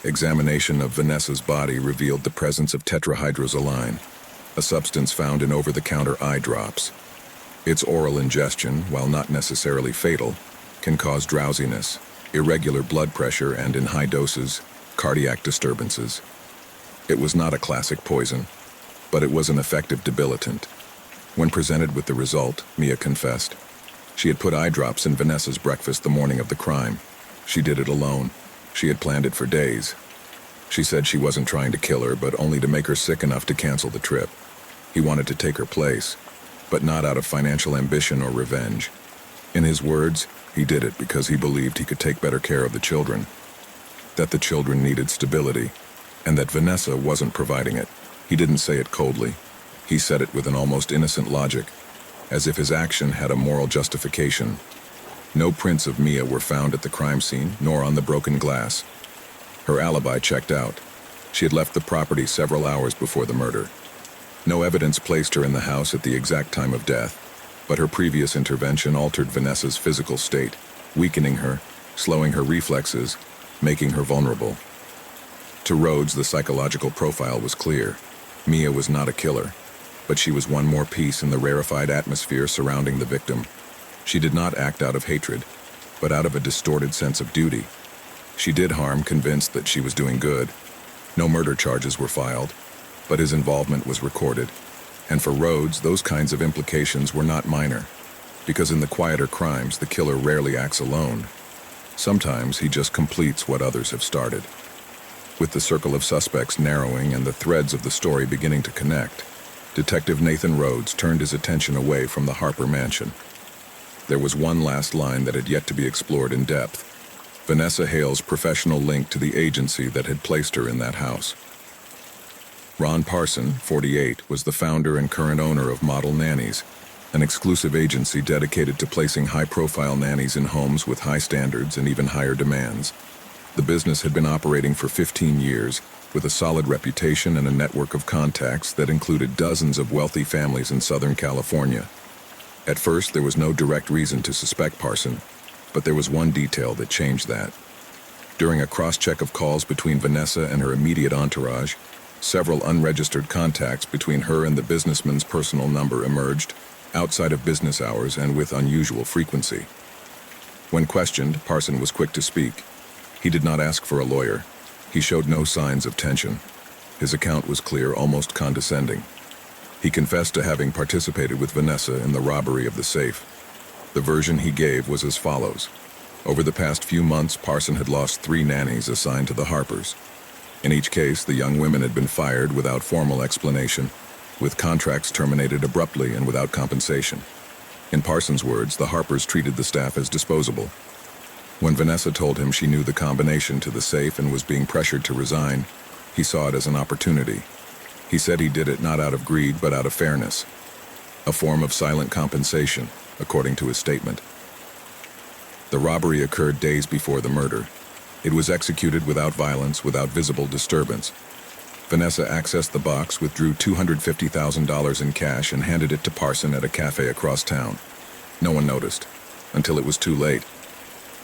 Examination of Vanessa's body revealed the presence of tetrahydrozoline, a substance found in over-the-counter eye drops. Its oral ingestion, while not necessarily fatal, can cause drowsiness, irregular blood pressure, and in high doses, cardiac disturbances. It was not a classic poison, but it was an effective debilitant. When presented with the result, Mia confessed. She had put eye drops in Vanessa's breakfast the morning of the crime. She did it alone. She had planned it for days. She said she wasn't trying to kill her, but only to make her sick enough to cancel the trip. He wanted to take her place, but not out of financial ambition or revenge. In his words, he did it because he believed he could take better care of the children, that the children needed stability, and that Vanessa wasn't providing it. He didn't say it coldly. He said it with an almost innocent logic, as if his action had a moral justification. No prints of Mia were found at the crime scene, nor on the broken glass. Her alibi checked out. She had left the property several hours before the murder. No evidence placed her in the house at the exact time of death, but her previous intervention altered Vanessa's physical state, weakening her, slowing her reflexes, making her vulnerable. To Rhodes, the psychological profile was clear. Mia was not a killer, but she was one more piece in the rarefied atmosphere surrounding the victim. She did not act out of hatred, but out of a distorted sense of duty. She did harm, convinced that she was doing good. No murder charges were filed, but his involvement was recorded. And for Rhodes, those kinds of implications were not minor, because in the quieter crimes, the killer rarely acts alone. Sometimes he just completes what others have started. With the circle of suspects narrowing and the threads of the story beginning to connect, Detective Nathan Rhodes turned his attention away from the Harper mansion. There was one last line that had yet to be explored in depth: Vanessa Hale's professional link to the agency that had placed her in that house. Ron Parson, 48, was the founder and current owner of Model Nannies, an exclusive agency dedicated to placing high-profile nannies in homes with high standards and even higher demands. The business had been operating for 15 years, with a solid reputation and a network of contacts that included dozens of wealthy families in Southern California. At first, there was no direct reason to suspect Parson, but there was one detail that changed that. During a cross-check of calls between Vanessa and her immediate entourage, several unregistered contacts between her and the businessman's personal number emerged, outside of business hours and with unusual frequency. When questioned, Parson was quick to speak. He did not ask for a lawyer. He showed no signs of tension. His account was clear, almost condescending. He confessed to having participated with Vanessa in the robbery of the safe. The version he gave was as follows. Over the past few months, Parson had lost 3 nannies assigned to the Harpers. In each case, the young women had been fired without formal explanation, with contracts terminated abruptly and without compensation. In Parson's words, the Harpers treated the staff as disposable. When Vanessa told him she knew the combination to the safe and was being pressured to resign, He saw it as an opportunity. He said he did it not out of greed but out of fairness. A form of silent compensation, according to his statement. The robbery occurred days before the murder. It was executed without violence, without visible disturbance. Vanessa accessed the box, withdrew $250,000 in cash, and handed it to Parson at a cafe across town. No one noticed, until it was too late.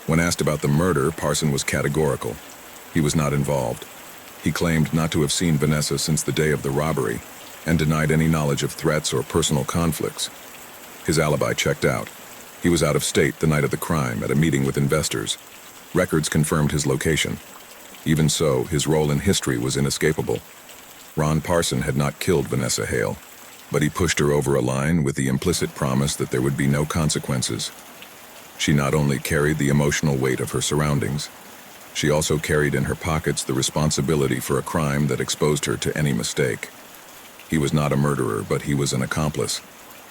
When asked about the murder, Parson was categorical. He was not involved. He claimed not to have seen Vanessa since the day of the robbery, and denied any knowledge of threats or personal conflicts. His alibi checked out. He was out of state the night of the crime at a meeting with investors. Records confirmed his location. Even so, his role in history was inescapable. Ron Parson had not killed Vanessa Hale, but he pushed her over a line with the implicit promise that there would be no consequences. She not only carried the emotional weight of her surroundings, she also carried in her pockets the responsibility for a crime that exposed her to any mistake. He was not a murderer, but he was an accomplice.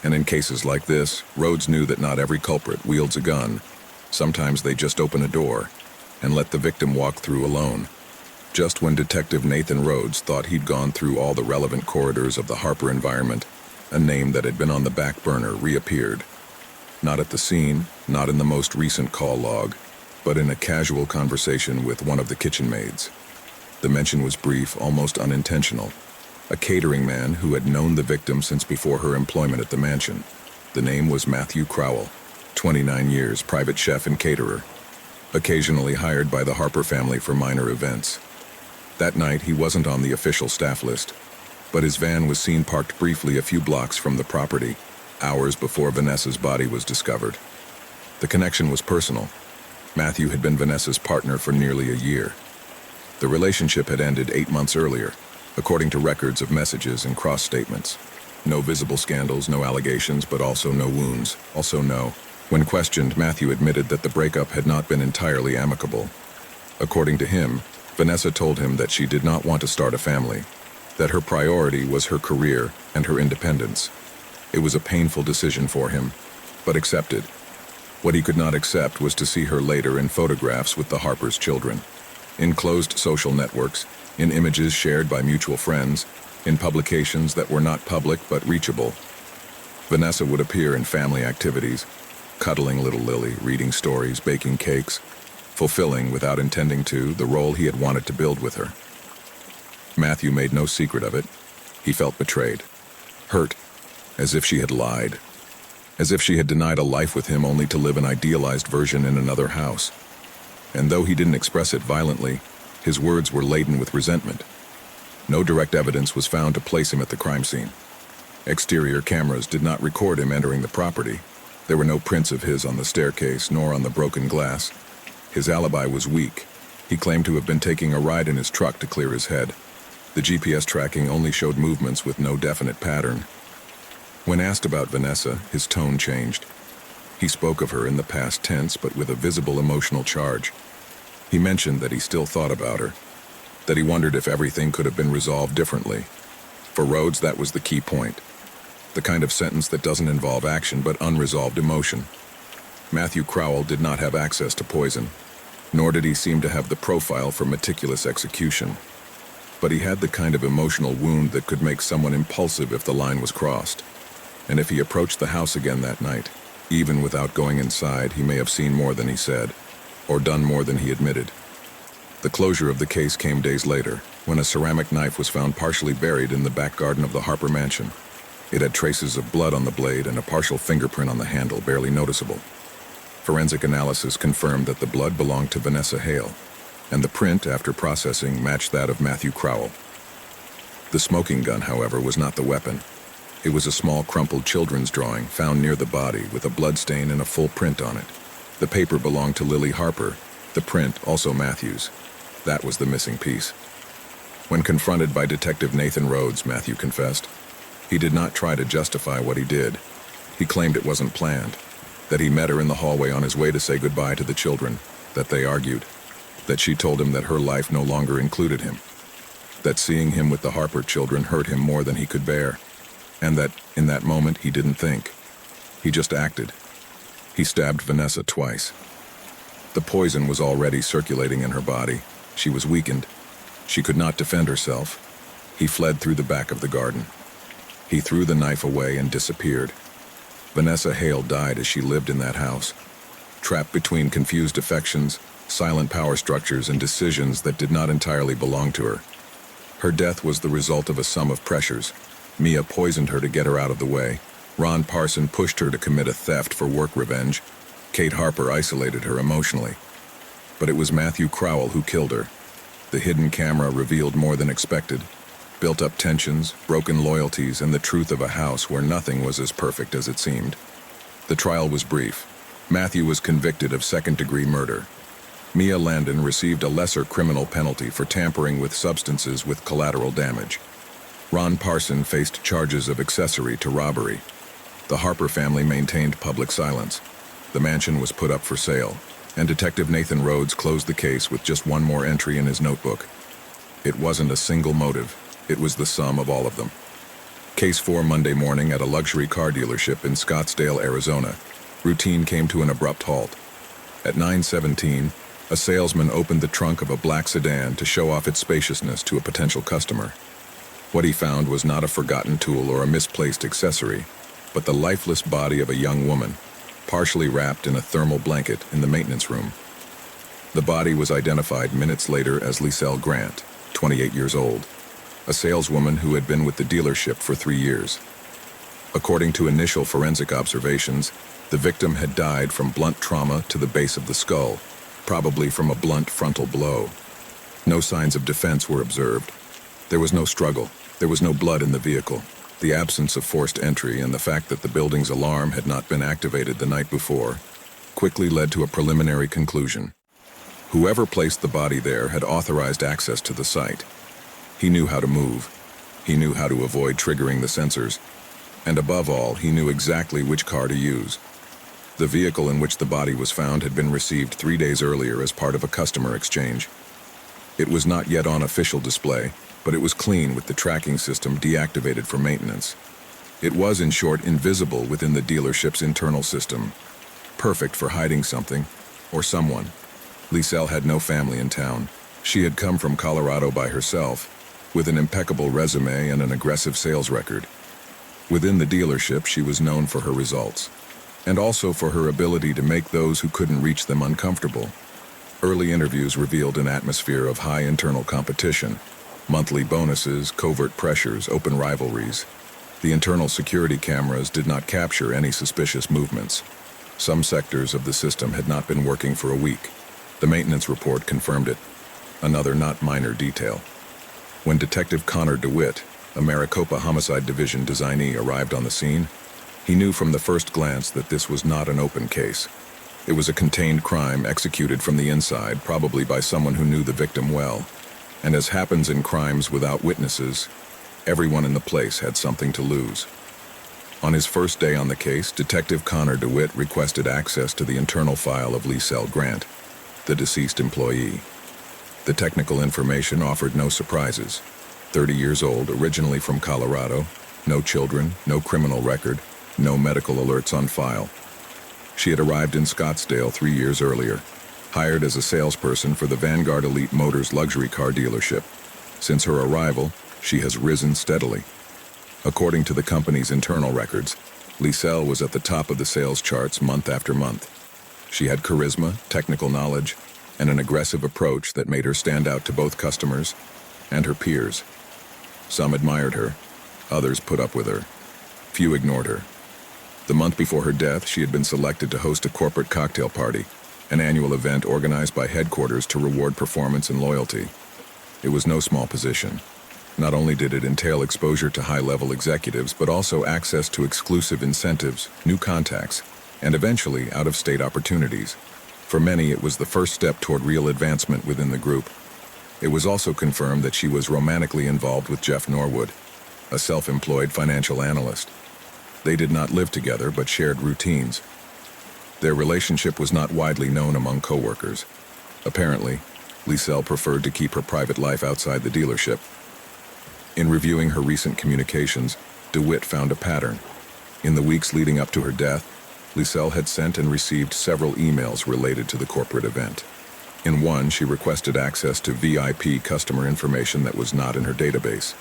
And in cases like this, Rhodes knew that not every culprit wields a gun. Sometimes they just open a door and let the victim walk through alone. Just when Detective Nathan Rhodes thought he'd gone through all the relevant corridors of the Harper environment, a name that had been on the back burner reappeared. Not at the scene, not in the most recent call log, but in a casual conversation with one of the kitchen maids. The mention was brief, almost unintentional. A catering man who had known the victim since before her employment at the mansion. The name was Matthew Crowell, 29 years, private chef and caterer, occasionally hired by the Harper family for minor events. That night, he wasn't on the official staff list, but his van was seen parked briefly a few blocks from the property, hours before Vanessa's body was discovered. The connection was personal. Matthew had been Vanessa's partner for nearly a year. The relationship had ended 8 months earlier, according to records of messages and cross statements. No visible scandals, no allegations, but also no wounds. Also no. When questioned, Matthew admitted that the breakup had not been entirely amicable. According to him, Vanessa told him that she did not want to start a family, that her priority was her career and her independence. It was a painful decision for him, but accepted. What he could not accept was to see her later in photographs with the Harper's children, in closed social networks, in images shared by mutual friends, in publications that were not public but reachable. Vanessa would appear in family activities, cuddling little Lily, reading stories, baking cakes, fulfilling, without intending to, the role he had wanted to build with her. Matthew made no secret of it. He felt betrayed, hurt, as if she had lied, as if she had denied a life with him only to live an idealized version in another house. And though he didn't express it violently, his words were laden with resentment. No direct evidence was found to place him at the crime scene. Exterior cameras did not record him entering the property. There were no prints of his on the staircase nor on the broken glass. His alibi was weak. He claimed to have been taking a ride in his truck to clear his head. The GPS tracking only showed movements with no definite pattern. When asked about Vanessa, his tone changed. He spoke of her in the past tense, but with a visible emotional charge. He mentioned that he still thought about her, that he wondered if everything could have been resolved differently. For Rhodes, that was the key point. The kind of sentence that doesn't involve action but unresolved emotion. Matthew Crowell did not have access to poison, nor did he seem to have the profile for meticulous execution. But he had the kind of emotional wound that could make someone impulsive if the line was crossed. And if he approached the house again that night, even without going inside, he may have seen more than he said, or done more than he admitted. The closure of the case came days later, when a ceramic knife was found partially buried in the back garden of the Harper mansion. It had traces of blood on the blade and a partial fingerprint on the handle, barely noticeable. Forensic analysis confirmed that the blood belonged to Vanessa Hale, and the print, after processing, matched that of Matthew Crowell. The smoking gun, however, was not the weapon. It was a small crumpled children's drawing found near the body with a bloodstain and a full print on it. The paper belonged to Lily Harper, the print also Matthew's. That was the missing piece. When confronted by Detective Nathan Rhodes, Matthew confessed. He did not try to justify what he did. He claimed it wasn't planned, that he met her in the hallway on his way to say goodbye to the children, that they argued, that she told him that her life no longer included him, that seeing him with the Harper children hurt him more than he could bear, and that, in that moment, he didn't think. He just acted. He stabbed Vanessa twice. The poison was already circulating in her body. She was weakened. She could not defend herself. He fled through the back of the garden. He threw the knife away and disappeared. Vanessa Hale died as she lived in that house, trapped between confused affections, silent power structures, and decisions that did not entirely belong to her. Her death was the result of a sum of pressures. Mia poisoned her to get her out of the way. Ron Parson pushed her to commit a theft for work revenge. Kate Harper isolated her emotionally. But it was Matthew Crowell who killed her. The hidden camera revealed more than expected. Built-up tensions, broken loyalties, and the truth of a house where nothing was as perfect as it seemed. The trial was brief. Matthew was convicted of second-degree murder. Mia Landon received a lesser criminal penalty for tampering with substances with collateral damage. Ron Parson faced charges of accessory to robbery. The Harper family maintained public silence. The mansion was put up for sale, and Detective Nathan Rhodes closed the case with just one more entry in his notebook. It wasn't a single motive. It was the sum of all of them. Case 4 Monday morning at a luxury car dealership in Scottsdale, Arizona. Routine came to an abrupt halt. At 9:17, a salesman opened the trunk of a black sedan to show off its spaciousness to a potential customer. What he found was not a forgotten tool or a misplaced accessory, but the lifeless body of a young woman, partially wrapped in a thermal blanket in the maintenance room. The body was identified minutes later as Liselle Grant, 28 years old, a saleswoman who had been with the dealership for 3 years. According to initial forensic observations, the victim had died from blunt trauma to the base of the skull, probably from a blunt frontal blow. No signs of defense were observed. There was no struggle. There was no blood in the vehicle. The absence of forced entry and the fact that the building's alarm had not been activated the night before quickly led to a preliminary conclusion. Whoever placed the body there had authorized access to the site. He knew how to move. He knew how to avoid triggering the sensors. And above all, he knew exactly which car to use. The vehicle in which the body was found had been received 3 days earlier as part of a customer exchange. It was not yet on official display, but it was clean with the tracking system deactivated for maintenance. It was, in short, invisible within the dealership's internal system. Perfect for hiding something, or someone. Liselle had no family in town. She had come from Colorado by herself, with an impeccable resume and an aggressive sales record. Within the dealership, she was known for her results, and also for her ability to make those who couldn't reach them uncomfortable. Early interviews revealed an atmosphere of high internal competition, monthly bonuses, covert pressures, open rivalries. The internal security cameras did not capture any suspicious movements. Some sectors of the system had not been working for a week. The maintenance report confirmed it. Another not minor detail. When Detective Connor DeWitt, a Maricopa Homicide Division designee, arrived on the scene, he knew from the first glance that this was not an open case. It was a contained crime executed from the inside, probably by someone who knew the victim well. And as happens in crimes without witnesses, everyone in the place had something to lose. On his first day on the case, Detective Connor DeWitt requested access to the internal file of Liselle Grant, the deceased employee. The technical information offered no surprises. 30 years old, originally from Colorado, no children, no criminal record, no medical alerts on file. She had arrived in Scottsdale 3 years earlier, hired as a salesperson for the Vanguard Elite Motors luxury car dealership. Since her arrival, she has risen steadily. According to the company's internal records, Liselle was at the top of the sales charts month after month. She had charisma, technical knowledge, and an aggressive approach that made her stand out to both customers and her peers. Some admired her, others put up with her. Few ignored her. The month before her death, she had been selected to host a corporate cocktail party, an annual event organized by headquarters to reward performance and loyalty. It was no small position. Not only did it entail exposure to high-level executives, but also access to exclusive incentives, new contacts, and eventually out-of-state opportunities. For many, it was the first step toward real advancement within the group. It was also confirmed that she was romantically involved with Jeff Norwood, a self-employed financial analyst. They did not live together, but shared routines. Their relationship was not widely known among coworkers. Apparently, Liselle preferred to keep her private life outside the dealership. In reviewing her recent communications, DeWitt found a pattern. In the weeks leading up to her death, Liselle had sent and received several emails related to the corporate event. In one, she requested access to VIP customer information that was not in her database.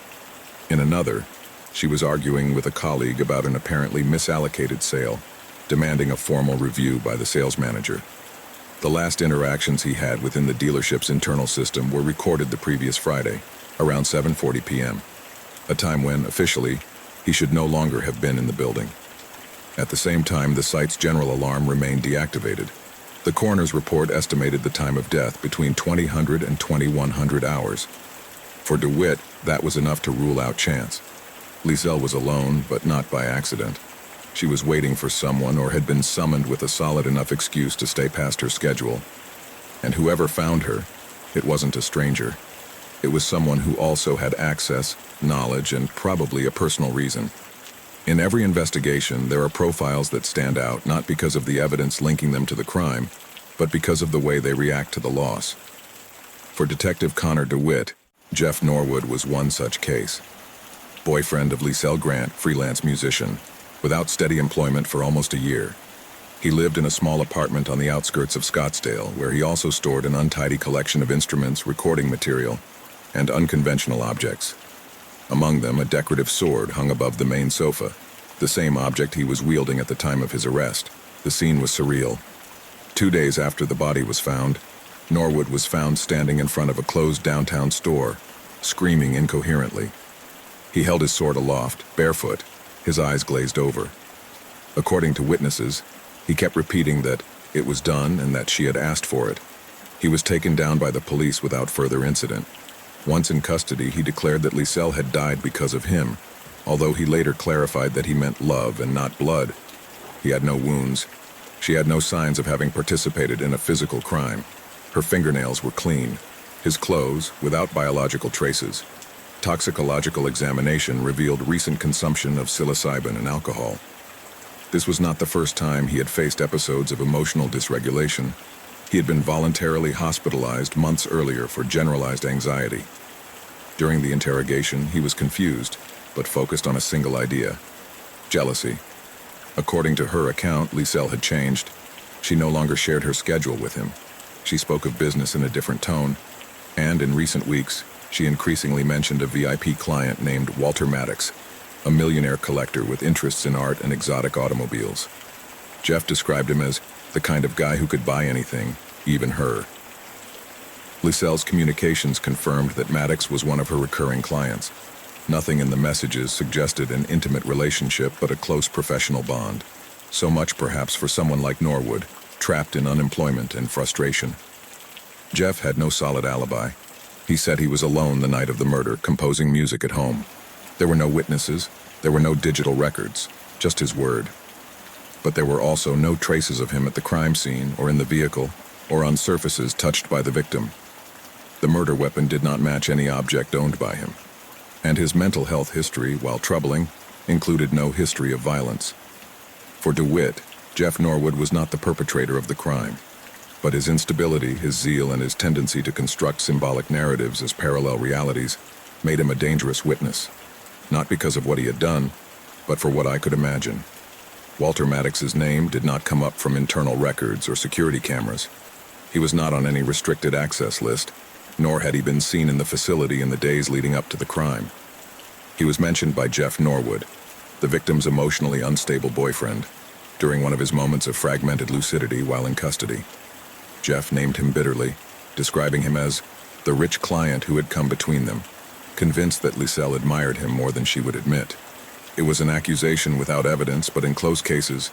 In another, she was arguing with a colleague about an apparently misallocated sale, demanding a formal review by the sales manager. The last interactions he had within the dealership's internal system were recorded the previous Friday, around 7:40 p.m., a time when, officially, he should no longer have been in the building. At the same time, the site's general alarm remained deactivated. The coroner's report estimated the time of death between 2000 and 2100 hours. For DeWitt, that was enough to rule out chance. Liesel was alone, but not by accident. She was waiting for someone or had been summoned with a solid enough excuse to stay past her schedule. And whoever found her, it wasn't a stranger. It was someone who also had access, knowledge, and probably a personal reason. In every investigation, there are profiles that stand out not because of the evidence linking them to the crime, but because of the way they react to the loss. For Detective Connor DeWitt, Jeff Norwood was one such case. Boyfriend of Liesel Grant, freelance musician, without steady employment for almost a year. He lived in a small apartment on the outskirts of Scottsdale, where he also stored an untidy collection of instruments, recording material, and unconventional objects. Among them, a decorative sword hung above the main sofa, the same object he was wielding at the time of his arrest. The scene was surreal. 2 days after the body was found, Norwood was found standing in front of a closed downtown store, screaming incoherently. He held his sword aloft, barefoot, his eyes glazed over. According to witnesses, he kept repeating that it was done and that she had asked for it. He was taken down by the police without further incident. Once in custody, he declared that Liesel had died because of him, although he later clarified that he meant love and not blood. He had no wounds. She had no signs of having participated in a physical crime. Her fingernails were clean. His clothes, without biological traces. Toxicological examination revealed recent consumption of psilocybin and alcohol. This was not the first time he had faced episodes of emotional dysregulation. He had been voluntarily hospitalized months earlier for generalized anxiety. During the interrogation, he was confused, but focused on a single idea: jealousy. According to her account, Liesel had changed. She no longer shared her schedule with him. She spoke of business in a different tone, and in recent weeks, she increasingly mentioned a VIP client named Walter Maddox, a millionaire collector with interests in art and exotic automobiles. Jeff described him as the kind of guy who could buy anything, even her. Liesel's communications confirmed that Maddox was one of her recurring clients. Nothing in the messages suggested an intimate relationship, but a close professional bond. So much perhaps for someone like Norwood, trapped in unemployment and frustration. Jeff had no solid alibi. He said he was alone the night of the murder, composing music at home. There were no witnesses, there were no digital records, just his word. But there were also no traces of him at the crime scene or in the vehicle or on surfaces touched by the victim. The murder weapon did not match any object owned by him. And his mental health history, while troubling, included no history of violence. For DeWitt, Jeff Norwood was not the perpetrator of the crime. But his instability, his zeal, and his tendency to construct symbolic narratives as parallel realities made him a dangerous witness. Not because of what he had done, but for what I could imagine. Walter Maddox's name did not come up from internal records or security cameras. He was not on any restricted access list, nor had he been seen in the facility in the days leading up to the crime. He was mentioned by Jeff Norwood, the victim's emotionally unstable boyfriend, during one of his moments of fragmented lucidity while in custody. Jeff named him bitterly, describing him as the rich client who had come between them, convinced that Liesel admired him more than she would admit. It was an accusation without evidence, but in close cases,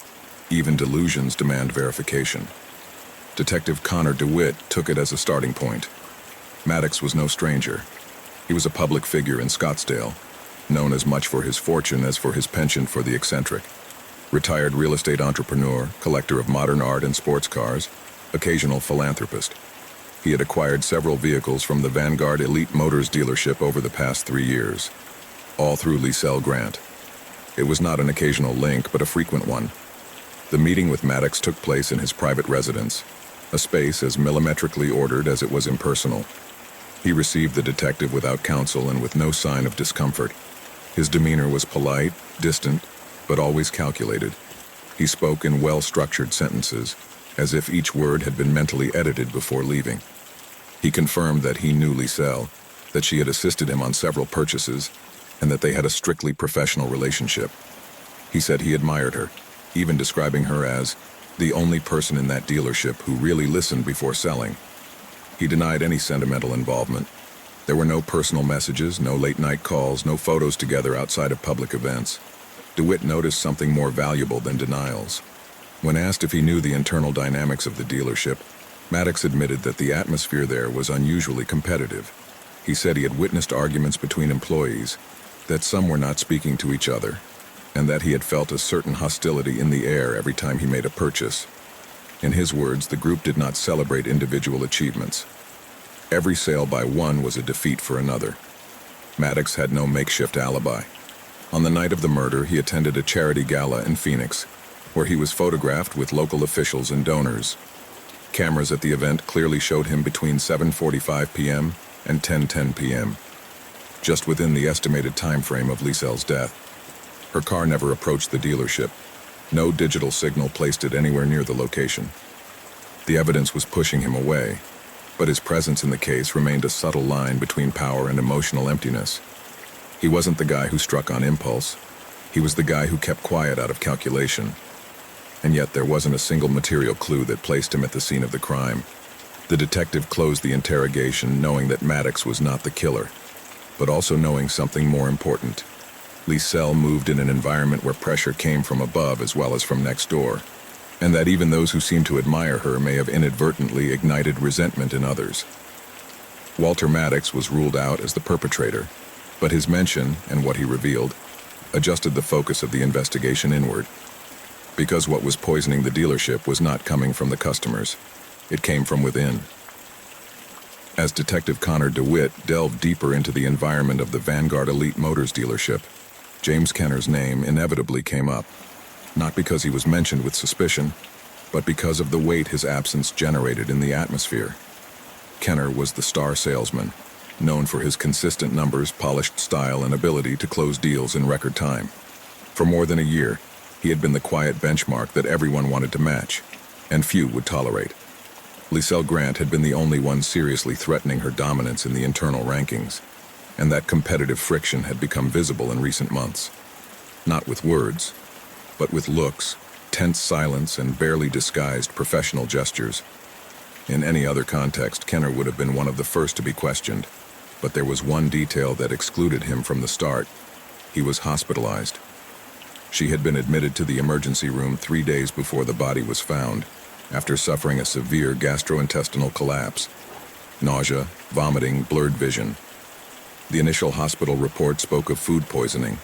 even delusions demand verification. Detective Connor DeWitt took it as a starting point. Maddox was no stranger. He was a public figure in Scottsdale, known as much for his fortune as for his penchant for the eccentric. Retired real estate entrepreneur, collector of modern art and sports cars, occasional philanthropist. He had acquired several vehicles from the Vanguard Elite Motors dealership over the past 3 years, all through Liesel Grant. It was not an occasional link, but a frequent one. The meeting with Maddox took place in his private residence, a space as millimetrically ordered as it was impersonal. He received the detective without counsel and with no sign of discomfort. His demeanor was polite, distant, but always calculated. He spoke in well-structured sentences, as if each word had been mentally edited before leaving. He confirmed that he knew Lisel, that she had assisted him on several purchases, and that they had a strictly professional relationship. He said he admired her, even describing her as the only person in that dealership who really listened before selling. He denied any sentimental involvement. There were no personal messages, no late-night calls, no photos together outside of public events. DeWitt noticed something more valuable than denials. When asked if he knew the internal dynamics of the dealership, Maddox admitted that the atmosphere there was unusually competitive. He said he had witnessed arguments between employees, that some were not speaking to each other, and that he had felt a certain hostility in the air every time he made a purchase. In his words, the group did not celebrate individual achievements. Every sale by one was a defeat for another. Maddox had no makeshift alibi. On the night of the murder, he attended a charity gala in Phoenix, where he was photographed with local officials and donors. Cameras at the event clearly showed him between 7:45 p.m. and 10:10 p.m., just within the estimated time frame of Lisel's death. Her car never approached the dealership. No digital signal placed it anywhere near the location. The evidence was pushing him away, but his presence in the case remained a subtle line between power and emotional emptiness. He wasn't the guy who struck on impulse. He was the guy who kept quiet out of calculation. And yet there wasn't a single material clue that placed him at the scene of the crime. The detective closed the interrogation knowing that Maddox was not the killer, but also knowing something more important. Lisel moved in an environment where pressure came from above as well as from next door, and that even those who seemed to admire her may have inadvertently ignited resentment in others. Walter Maddox was ruled out as the perpetrator, but his mention, and what he revealed, adjusted the focus of the investigation inward. Because what was poisoning the dealership was not coming from the customers. It came from within. As Detective Connor DeWitt delved deeper into the environment of the Vanguard Elite Motors dealership, James Kenner's name inevitably came up, not because he was mentioned with suspicion, but because of the weight his absence generated in the atmosphere. Kenner was the star salesman, known for his consistent numbers, polished style, and ability to close deals in record time. For more than a year, he had been the quiet benchmark that everyone wanted to match, and few would tolerate. Lisel Grant had been the only one seriously threatening her dominance in the internal rankings, and that competitive friction had become visible in recent months. Not with words, but with looks, tense silence, and barely disguised professional gestures. In any other context, Kenner would have been one of the first to be questioned, but there was one detail that excluded him from the start. He was hospitalized. She had been admitted to the emergency room 3 days before the body was found, after suffering a severe gastrointestinal collapse. Nausea, vomiting, blurred vision. The initial hospital report spoke of food poisoning,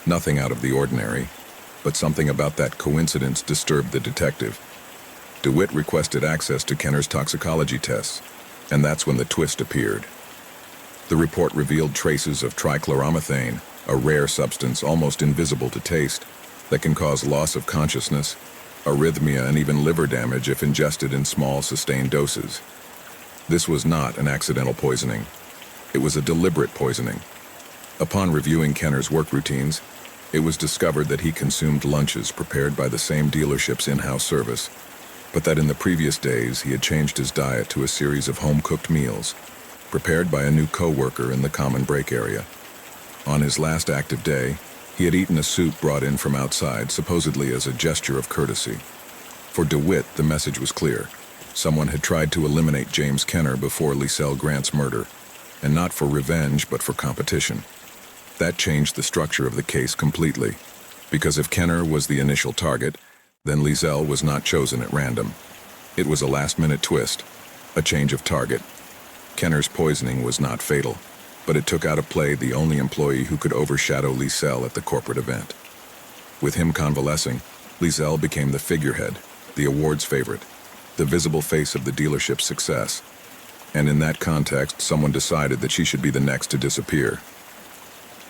nothing out of the ordinary, but something about that coincidence disturbed the detective. DeWitt requested access to Kenner's toxicology tests, and that's when the twist appeared. The report revealed traces of trichloromethane, a rare substance almost invisible to taste, that can cause loss of consciousness, arrhythmia, and even liver damage if ingested in small, sustained doses. This was not an accidental poisoning. It was a deliberate poisoning. Upon reviewing Kenner's work routines, it was discovered that he consumed lunches prepared by the same dealership's in-house service, but that in the previous days he had changed his diet to a series of home-cooked meals, prepared by a new co-worker in the common break area. On his last active day, he had eaten a soup brought in from outside, supposedly as a gesture of courtesy. For DeWitt, the message was clear. Someone had tried to eliminate James Kenner before Lisel Grant's murder, and not for revenge, but for competition. That changed the structure of the case completely, because if Kenner was the initial target, then Lisel was not chosen at random. It was a last-minute twist, a change of target. Kenner's poisoning was not fatal, but it took out of play the only employee who could overshadow Lisel at the corporate event. With him convalescing, Lisel became the figurehead, the awards favorite, the visible face of the dealership's success. And in that context, someone decided that she should be the next to disappear.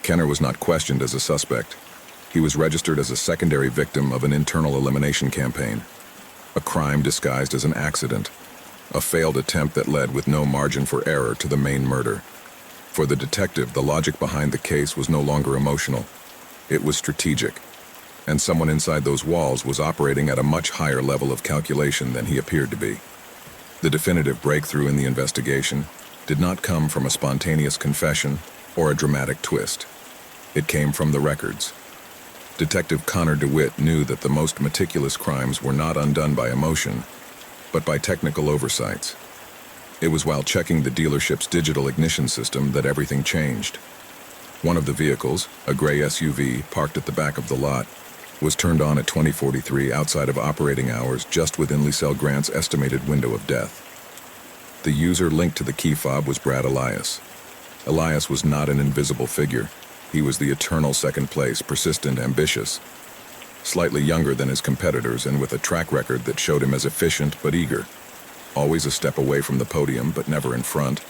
Kenner was not questioned as a suspect. He was registered as a secondary victim of an internal elimination campaign, a crime disguised as an accident, a failed attempt that led with no margin for error to the main murder. For the detective, the logic behind the case was no longer emotional. It was strategic, and someone inside those walls was operating at a much higher level of calculation than he appeared to be. The definitive breakthrough in the investigation did not come from a spontaneous confession or a dramatic twist. It came from the records. Detective Connor DeWitt knew that the most meticulous crimes were not undone by emotion, but by technical oversights. It was while checking the dealership's digital ignition system that everything changed. One of the vehicles, a gray SUV parked at the back of the lot, was turned on at 20:43 outside of operating hours just within Liselle Grant's estimated window of death. The user linked to the key fob was Brad Elias. Elias was not an invisible figure. He was the eternal second place, persistent, ambitious. Slightly younger than his competitors and with a track record that showed him as efficient but eager. Always a step away from the podium but never in front.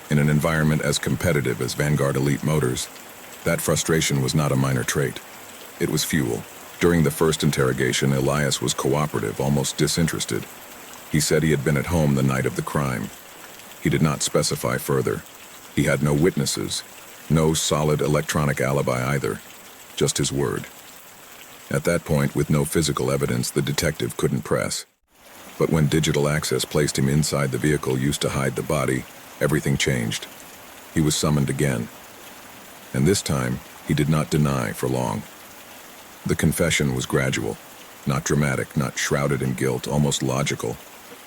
In an environment as competitive as Vanguard Elite Motors, that frustration was not a minor trait. It was fuel. During the first interrogation, Elias was cooperative, almost disinterested. He said he had been at home the night of the crime. He did not specify further. He had no witnesses, no solid electronic alibi either, just his word. At that point, with no physical evidence, the detective couldn't press. But when digital access placed him inside the vehicle used to hide the body, everything changed. He was summoned again. And this time, he did not deny for long. The confession was gradual, not dramatic, not shrouded in guilt, almost logical,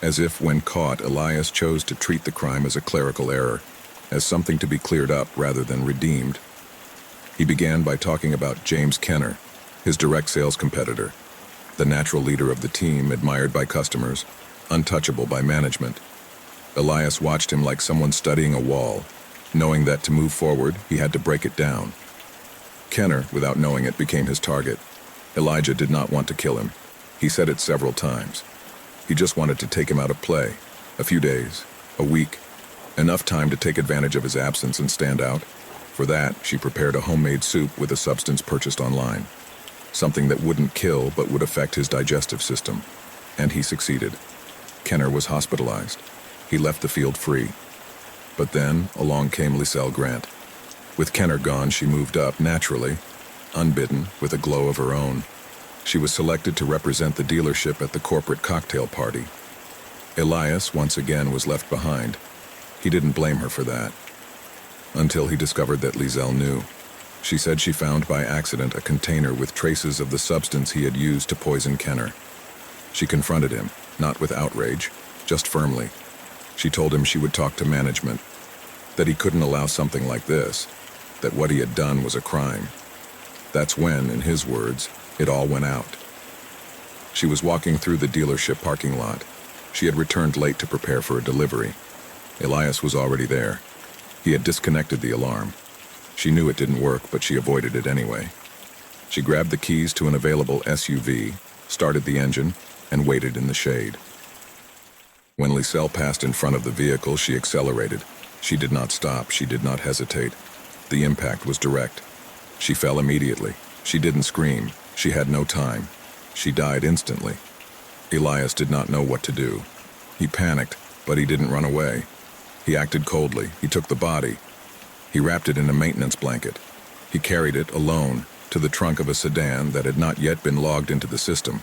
as if, when caught, Elias chose to treat the crime as a clerical error, as something to be cleared up rather than redeemed. He began by talking about James Kenner, his direct sales competitor, the natural leader of the team, admired by customers, untouchable by management. Elias watched him like someone studying a wall, knowing that to move forward, he had to break it down. Kenner, without knowing it, became his target. Elijah did not want to kill him. He said it several times. He just wanted to take him out of play. A few days, a week, enough time to take advantage of his absence and stand out. For that, she prepared a homemade soup with a substance purchased online. Something that wouldn't kill but would affect his digestive system. And he succeeded. Kenner was hospitalized. He left the field free. But then, along came Liselle Grant. With Kenner gone, she moved up naturally, unbidden, with a glow of her own. She was selected to represent the dealership at the corporate cocktail party. Elias, once again, was left behind. He didn't blame her for that. Until he discovered that Liselle knew. She said she found by accident a container with traces of the substance he had used to poison Kenner. She confronted him, not with outrage, just firmly. She told him she would talk to management, that he couldn't allow something like this, that what he had done was a crime. That's when, in his words, it all went out. She was walking through the dealership parking lot. She had returned late to prepare for a delivery. Elias was already there. He had disconnected the alarm. She knew it didn't work, but she avoided it anyway. She grabbed the keys to an available SUV, started the engine, and waited in the shade. When Liselle passed in front of the vehicle, she accelerated. She did not stop. She did not hesitate. The impact was direct. She fell immediately. She didn't scream. She had no time. She died instantly. Elias did not know what to do. He panicked, but he didn't run away. He acted coldly. He took the body. He wrapped it in a maintenance blanket. He carried it, alone, to the trunk of a sedan that had not yet been logged into the system.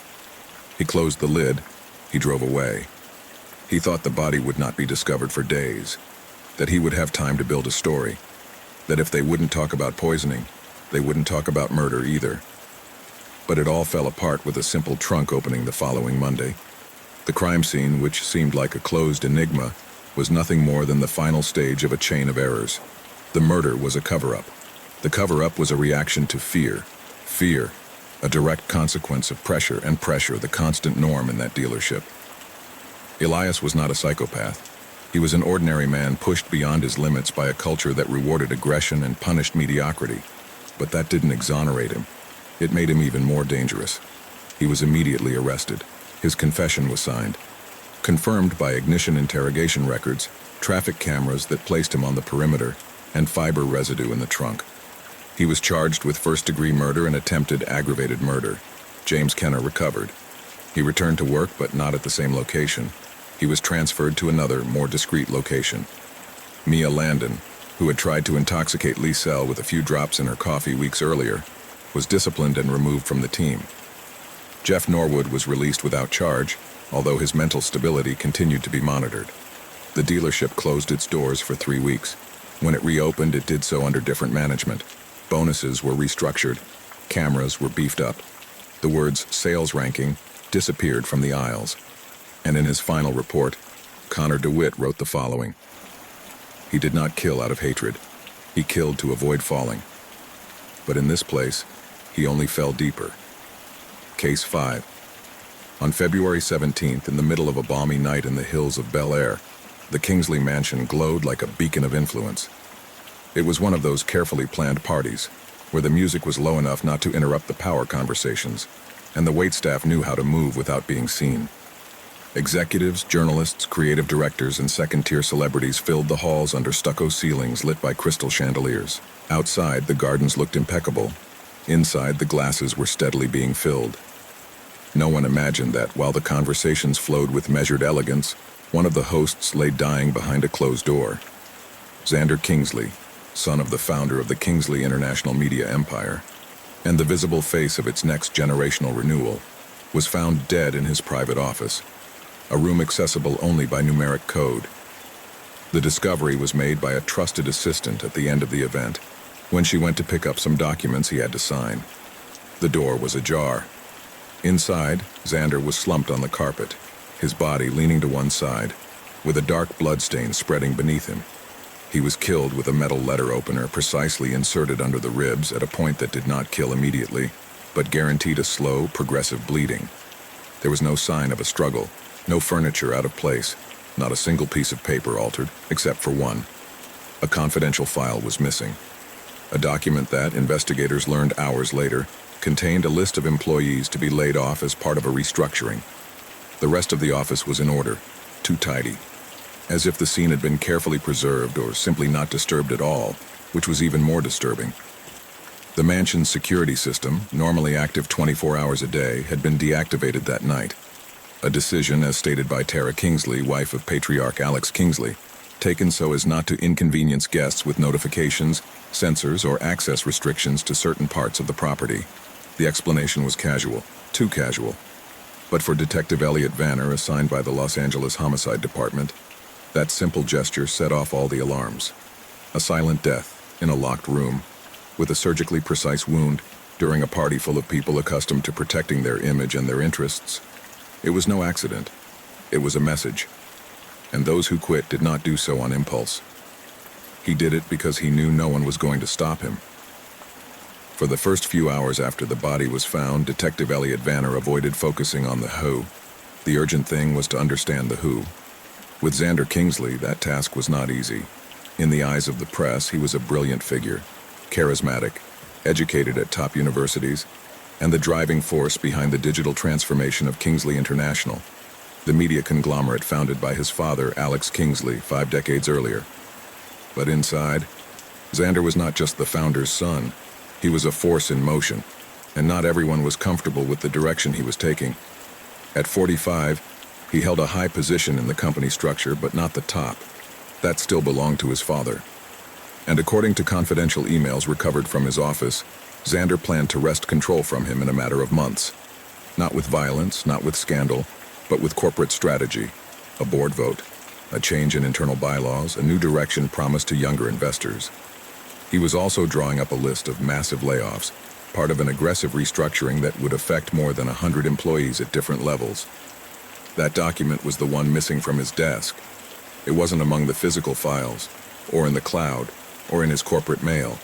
He closed the lid. He drove away. He thought the body would not be discovered for days, that he would have time to build a story, that if they wouldn't talk about poisoning, they wouldn't talk about murder either. But it all fell apart with a simple trunk opening the following Monday. The crime scene, which seemed like a closed enigma, was nothing more than the final stage of a chain of errors. The murder was a cover-up. The cover-up was a reaction to fear. Fear, a direct consequence of pressure, and pressure, the constant norm in that dealership. Elias was not a psychopath. He was an ordinary man pushed beyond his limits by a culture that rewarded aggression and punished mediocrity. But that didn't exonerate him. It made him even more dangerous. He was immediately arrested. His confession was signed. Confirmed by ignition interrogation records, traffic cameras that placed him on the perimeter, and fiber residue in the trunk. He was charged with first-degree murder and attempted aggravated murder. James Kenner recovered. He returned to work, but not at the same location. He was transferred to another, more discreet location. Mia Landon, who had tried to intoxicate Liselle with a few drops in her coffee weeks earlier, was disciplined and removed from the team. Jeff Norwood was released without charge, although his mental stability continued to be monitored. The dealership closed its doors for 3 weeks. When it reopened, it did so under different management. Bonuses were restructured. Cameras were beefed up. The words sales ranking disappeared from the aisles. And in his final report, Connor DeWitt wrote the following: "He did not kill out of hatred. He killed to avoid falling. But in this place, he only fell deeper." Case 5. On February 17th, in the middle of a balmy night in the hills of Bel Air, the Kingsley mansion glowed like a beacon of influence. It was one of those carefully planned parties, where the music was low enough not to interrupt the power conversations, and the waitstaff knew how to move without being seen. Executives, journalists, creative directors, and second-tier celebrities filled the halls under stucco ceilings lit by crystal chandeliers. Outside, the gardens looked impeccable. Inside, the glasses were steadily being filled. No one imagined that, while the conversations flowed with measured elegance, one of the hosts lay dying behind a closed door. Xander Kingsley, son of the founder of the Kingsley International Media Empire, and the visible face of its next generational renewal, was found dead in his private office, a room accessible only by numeric code. The discovery was made by a trusted assistant at the end of the event, when she went to pick up some documents he had to sign. The door was ajar. Inside, Xander was slumped on the carpet, his body leaning to one side, with a dark bloodstain spreading beneath him. He was killed with a metal letter opener precisely inserted under the ribs at a point that did not kill immediately, but guaranteed a slow, progressive bleeding. There was no sign of a struggle, no furniture out of place, not a single piece of paper altered, except for one. A confidential file was missing. A document that, investigators learned hours later, contained a list of employees to be laid off as part of a restructuring. The rest of the office was in order, too tidy, as if the scene had been carefully preserved or simply not disturbed at all, which was even more disturbing. The mansion's security system, normally active 24 hours a day, had been deactivated that night. A decision, as stated by Tara Kingsley, wife of patriarch Alex Kingsley, taken so as not to inconvenience guests with notifications, censors, or access restrictions to certain parts of the property. The explanation was casual, too casual. But for Detective Elliot Vanner, assigned by the Los Angeles Homicide Department, that simple gesture set off all the alarms. A silent death in a locked room, with a surgically precise wound, during a party full of people accustomed to protecting their image and their interests. It was no accident. It was a message. And those who quit did not do so on impulse. He did it because he knew no one was going to stop him. For the first few hours after the body was found, Detective Elliot Vanner avoided focusing on the who. The urgent thing was to understand the who. With Xander Kingsley, that task was not easy. In the eyes of the press, he was a brilliant figure, charismatic, educated at top universities, and the driving force behind the digital transformation of Kingsley International, the media conglomerate founded by his father, Alex Kingsley, 5 decades earlier. But inside, Xander was not just the founder's son. He was a force in motion, and not everyone was comfortable with the direction he was taking. At 45, he held a high position in the company structure, but not the top. That still belonged to his father. And according to confidential emails recovered from his office, Xander planned to wrest control from him in a matter of months. Not with violence, not with scandal, but with corporate strategy, a board vote, a change in internal bylaws, a new direction promised to younger investors. He was also drawing up a list of massive layoffs, part of an aggressive restructuring that would affect more than 100 employees at different levels. That document was the one missing from his desk. It wasn't among the physical files, or in the cloud, or in his corporate mail.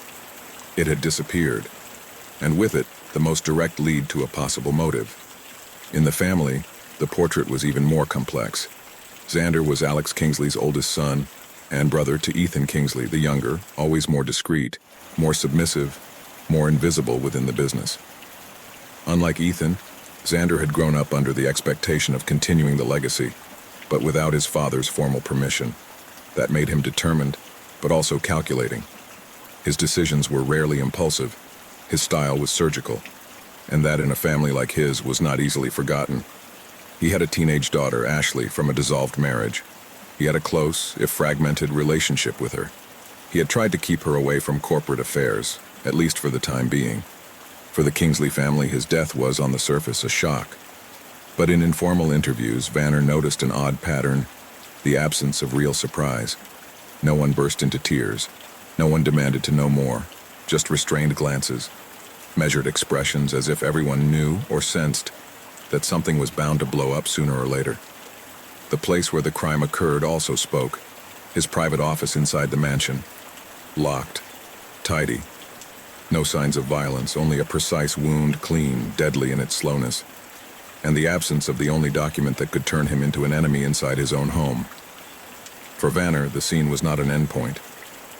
It had disappeared, and with it, the most direct lead to a possible motive. In the family, the portrait was even more complex. Xander was Alex Kingsley's oldest son, and brother to Ethan Kingsley, the younger, always more discreet, more submissive, more invisible within the business. Unlike Ethan, Xander had grown up under the expectation of continuing the legacy, but without his father's formal permission. That made him determined, but also calculating. His decisions were rarely impulsive. His style was surgical, and that in a family like his was not easily forgotten. He had a teenage daughter, Ashley, from a dissolved marriage. He had a close, if fragmented, relationship with her. He had tried to keep her away from corporate affairs, at least for the time being. For the Kingsley family, his death was, on the surface, a shock. But in informal interviews, Vanner noticed an odd pattern, the absence of real surprise. No one burst into tears. No one demanded to know more, just restrained glances, measured expressions as if everyone knew or sensed that something was bound to blow up sooner or later. The place where the crime occurred also spoke, his private office inside the mansion. Locked, tidy. No signs of violence, only a precise wound, clean, deadly in its slowness, and the absence of the only document that could turn him into an enemy inside his own home. For Vanner, the scene was not an endpoint.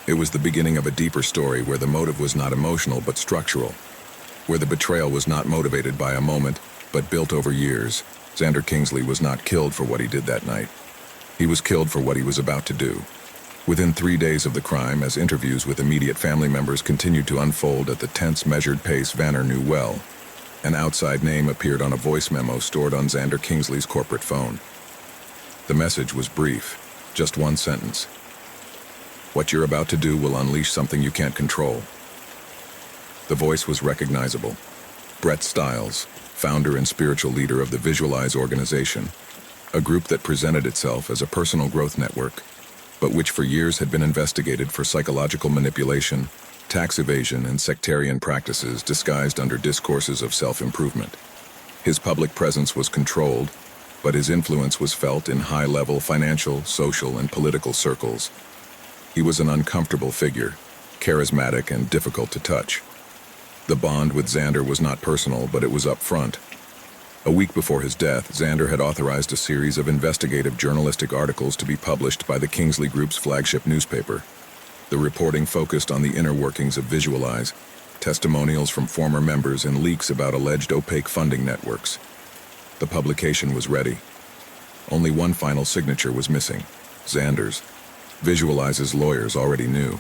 It was the beginning of a deeper story where the motive was not emotional but structural, where the betrayal was not motivated by a moment but built over years. Xander Kingsley was not killed for what he did that night. He was killed for what he was about to do. Within 3 days of the crime, as interviews with immediate family members continued to unfold at the tense, measured pace Vanner knew well, an outside name appeared on a voice memo stored on Xander Kingsley's corporate phone. The message was brief, just one sentence. "What you're about to do will unleash something you can't control." The voice was recognizable. Brett Stiles, founder and spiritual leader of the Visualize organization, a group that presented itself as a personal growth network, but which for years had been investigated for psychological manipulation, tax evasion, and sectarian practices disguised under discourses of self-improvement. His public presence was controlled, but his influence was felt in high-level financial, social, and political circles. He was an uncomfortable figure, charismatic and difficult to touch. The bond with Xander was not personal, but it was up front. A week before his death, Xander had authorized a series of investigative journalistic articles to be published by the Kingsley Group's flagship newspaper. The reporting focused on the inner workings of Visualize, testimonials from former members, and leaks about alleged opaque funding networks. The publication was ready. Only one final signature was missing, Xander's. Visualize's lawyers already knew.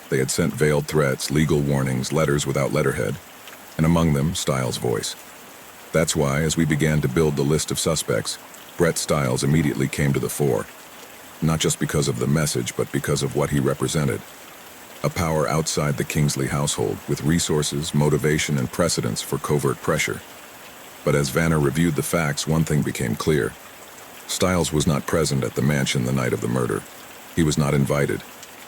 They had sent veiled threats, legal warnings, letters without letterhead, and among them, Stiles' voice. That's why, as we began to build the list of suspects, Brett Stiles immediately came to the fore. Not just because of the message, but because of what he represented. A power outside the Kingsley household, with resources, motivation, and precedence for covert pressure. But as Vanner reviewed the facts, one thing became clear. Stiles was not present at the mansion the night of the murder. He was not invited.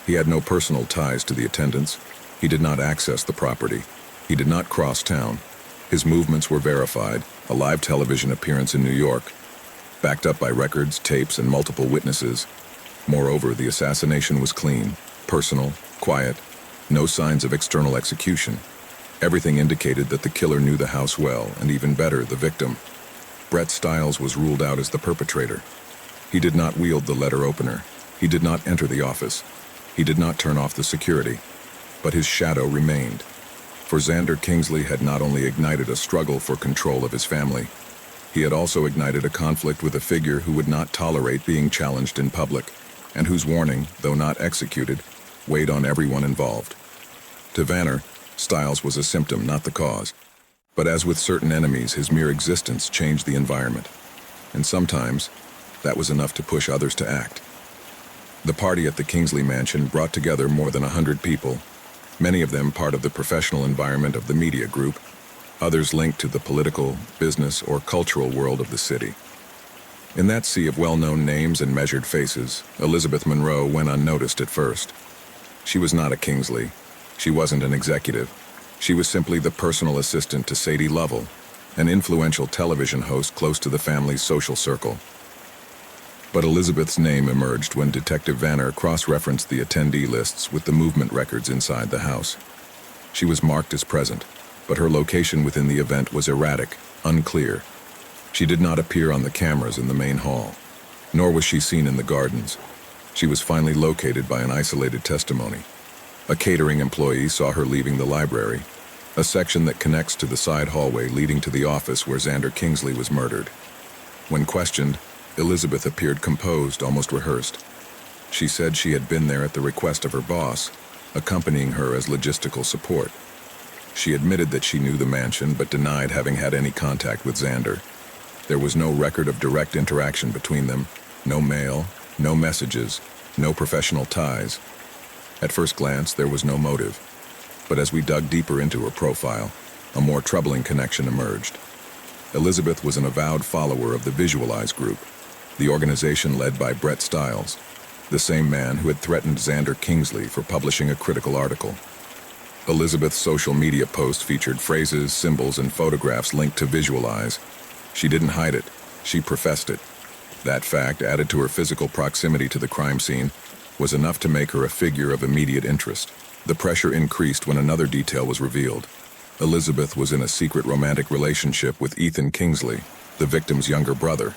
He had no personal ties to the attendants. He did not access the property. He did not cross town. His movements were verified, a live television appearance in New York, backed up by records, tapes, and multiple witnesses. Moreover, the assassination was clean, personal, quiet, no signs of external execution. Everything indicated that the killer knew the house well, and even better, the victim. Brett Stiles was ruled out as the perpetrator. He did not wield the letter opener. He did not enter the office. He did not turn off the security. But his shadow remained. For Xander Kingsley had not only ignited a struggle for control of his family, he had also ignited a conflict with a figure who would not tolerate being challenged in public, and whose warning, though not executed, weighed on everyone involved. To Vanner, Stiles was a symptom, not the cause. But as with certain enemies, his mere existence changed the environment. And sometimes, that was enough to push others to act. The party at the Kingsley mansion brought together more than 100 people, many of them part of the professional environment of the media group, others linked to the political, business, or cultural world of the city. In that sea of well-known names and measured faces, Elizabeth Monroe went unnoticed at first. She was not a Kingsley. She wasn't an executive. She was simply the personal assistant to Sadie Lovell, an influential television host close to the family's social circle. But Elizabeth's name emerged when Detective Vanner cross-referenced the attendee lists with the movement records inside the house. She was marked as present, but her location within the event was erratic, unclear. She did not appear on the cameras in the main hall, nor was she seen in the gardens. She was finally located by an isolated testimony. A catering employee saw her leaving the library, a section that connects to the side hallway leading to the office where Xander Kingsley was murdered. When questioned, Elizabeth appeared composed, almost rehearsed. She said she had been there at the request of her boss, accompanying her as logistical support. She admitted that she knew the mansion, but denied having had any contact with Xander. There was no record of direct interaction between them, no mail, no messages, no professional ties. At first glance, there was no motive. But as we dug deeper into her profile, a more troubling connection emerged. Elizabeth was an avowed follower of the Visualize group, the organization led by Brett Stiles, the same man who had threatened Xander Kingsley for publishing a critical article. Elizabeth's social media post featured phrases, symbols, and photographs linked to Visualize. She didn't hide it, she professed it. That fact, added to her physical proximity to the crime scene, was enough to make her a figure of immediate interest. The pressure increased when another detail was revealed. Elizabeth was in a secret romantic relationship with Ethan Kingsley, the victim's younger brother.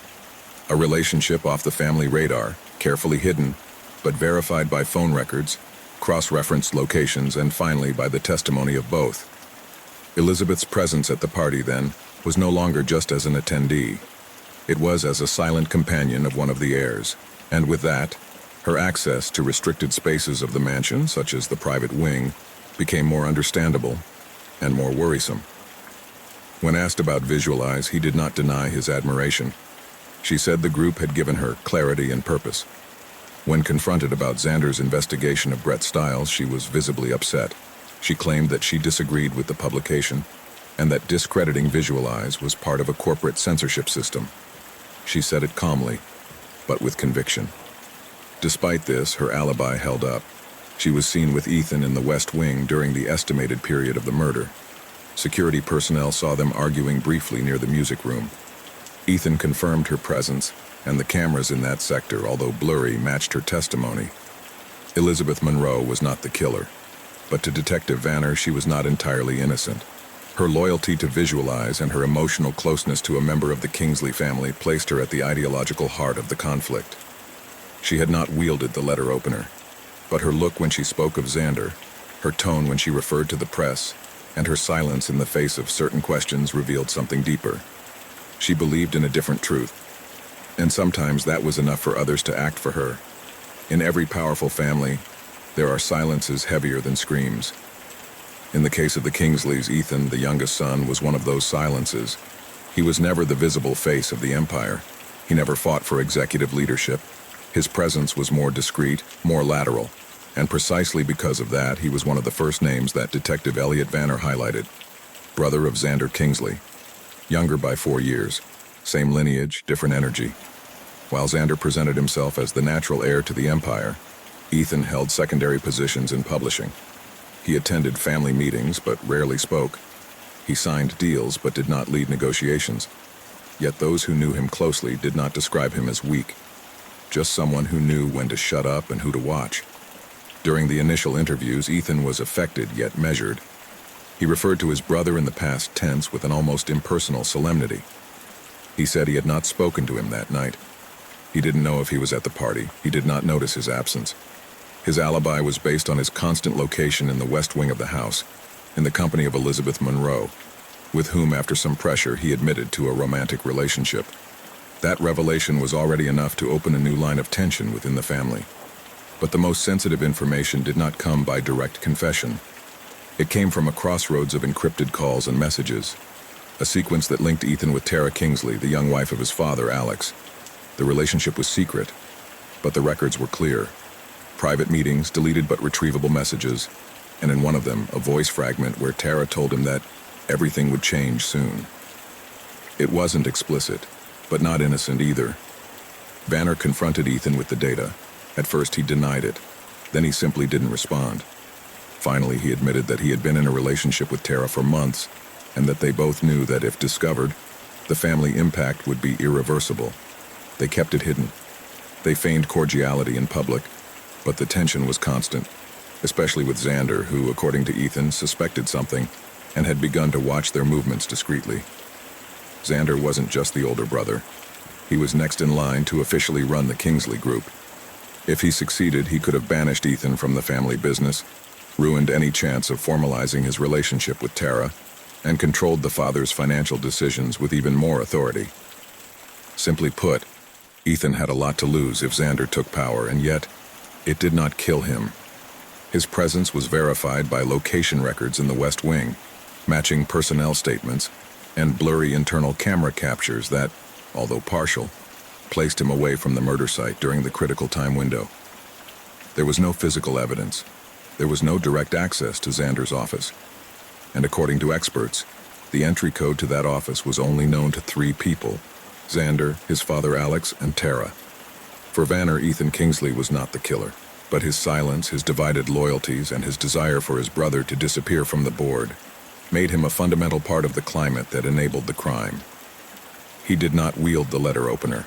A relationship off the family radar, carefully hidden, but verified by phone records, cross-referenced locations, and finally by the testimony of both. Elizabeth's presence at the party, then, was no longer just as an attendee. It was as a silent companion of one of the heirs, and with that, her access to restricted spaces of the mansion, such as the private wing, became more understandable and more worrisome. When asked about Visualize, he did not deny his admiration. She said the group had given her clarity and purpose. When confronted about Xander's investigation of Brett Stiles, she was visibly upset. She claimed that she disagreed with the publication and that discrediting Visualize was part of a corporate censorship system. She said it calmly, but with conviction. Despite this, her alibi held up. She was seen with Ethan in the West Wing during the estimated period of the murder. Security personnel saw them arguing briefly near the music room. Ethan confirmed her presence, and the cameras in that sector, although blurry, matched her testimony. Elizabeth Monroe was not the killer, but to Detective Vanner, she was not entirely innocent. Her loyalty to Visualize and her emotional closeness to a member of the Kingsley family placed her at the ideological heart of the conflict. She had not wielded the letter opener, but her look when she spoke of Xander, her tone when she referred to the press, and her silence in the face of certain questions revealed something deeper. She believed in a different truth, and sometimes that was enough for others to act for her. In every powerful family, there are silences heavier than screams. In the case of the Kingsleys, Ethan, the youngest son, was one of those silences. He was never the visible face of the empire. He never fought for executive leadership. His presence was more discreet, more lateral, and precisely because of that, he was one of the first names that Detective Elliot Vanner highlighted. Brother of Xander Kingsley. Younger by 4 years. Same lineage, different energy. While Xander presented himself as the natural heir to the empire, Ethan held secondary positions in publishing. He attended family meetings but rarely spoke. He signed deals but did not lead negotiations. Yet those who knew him closely did not describe him as weak, just someone who knew when to shut up and who to watch. During the initial interviews, Ethan was affected yet measured. He referred to his brother in the past tense with an almost impersonal solemnity. He said he had not spoken to him that night. He didn't know if he was at the party. He did not notice his absence. His alibi was based on his constant location in the west wing of the house, in the company of Elizabeth Monroe, with whom, after some pressure, he admitted to a romantic relationship. That revelation was already enough to open a new line of tension within the family. But the most sensitive information did not come by direct confession. It came from a crossroads of encrypted calls and messages, a sequence that linked Ethan with Tara Kingsley, the young wife of his father, Alex. The relationship was secret, but the records were clear. Private meetings, deleted but retrievable messages, and in one of them, a voice fragment where Tara told him that everything would change soon. It wasn't explicit, but not innocent either. Vanner confronted Ethan with the data. At first he denied it, then he simply didn't respond. Finally, he admitted that he had been in a relationship with Tara for months, and that they both knew that if discovered, the family impact would be irreversible. They kept it hidden. They feigned cordiality in public, but the tension was constant, especially with Xander, who, according to Ethan, suspected something and had begun to watch their movements discreetly. Xander wasn't just the older brother. He was next in line to officially run the Kingsley group. If he succeeded, he could have banished Ethan from the family business, ruined any chance of formalizing his relationship with Tara, and controlled the father's financial decisions with even more authority. Simply put, Ethan had a lot to lose if Xander took power, and yet, it did not kill him. His presence was verified by location records in the West Wing, matching personnel statements, and blurry internal camera captures that, although partial, placed him away from the murder site during the critical time window. There was no physical evidence. There was no direct access to Xander's office. And according to experts, The entry code to that office was only known to 3 people: Xander, his father Alex, and Tara. For Vanner, Ethan Kingsley was not the killer, but his silence, his divided loyalties, and his desire for his brother to disappear from the board made him a fundamental part of the climate that enabled the crime. He did not wield the letter opener,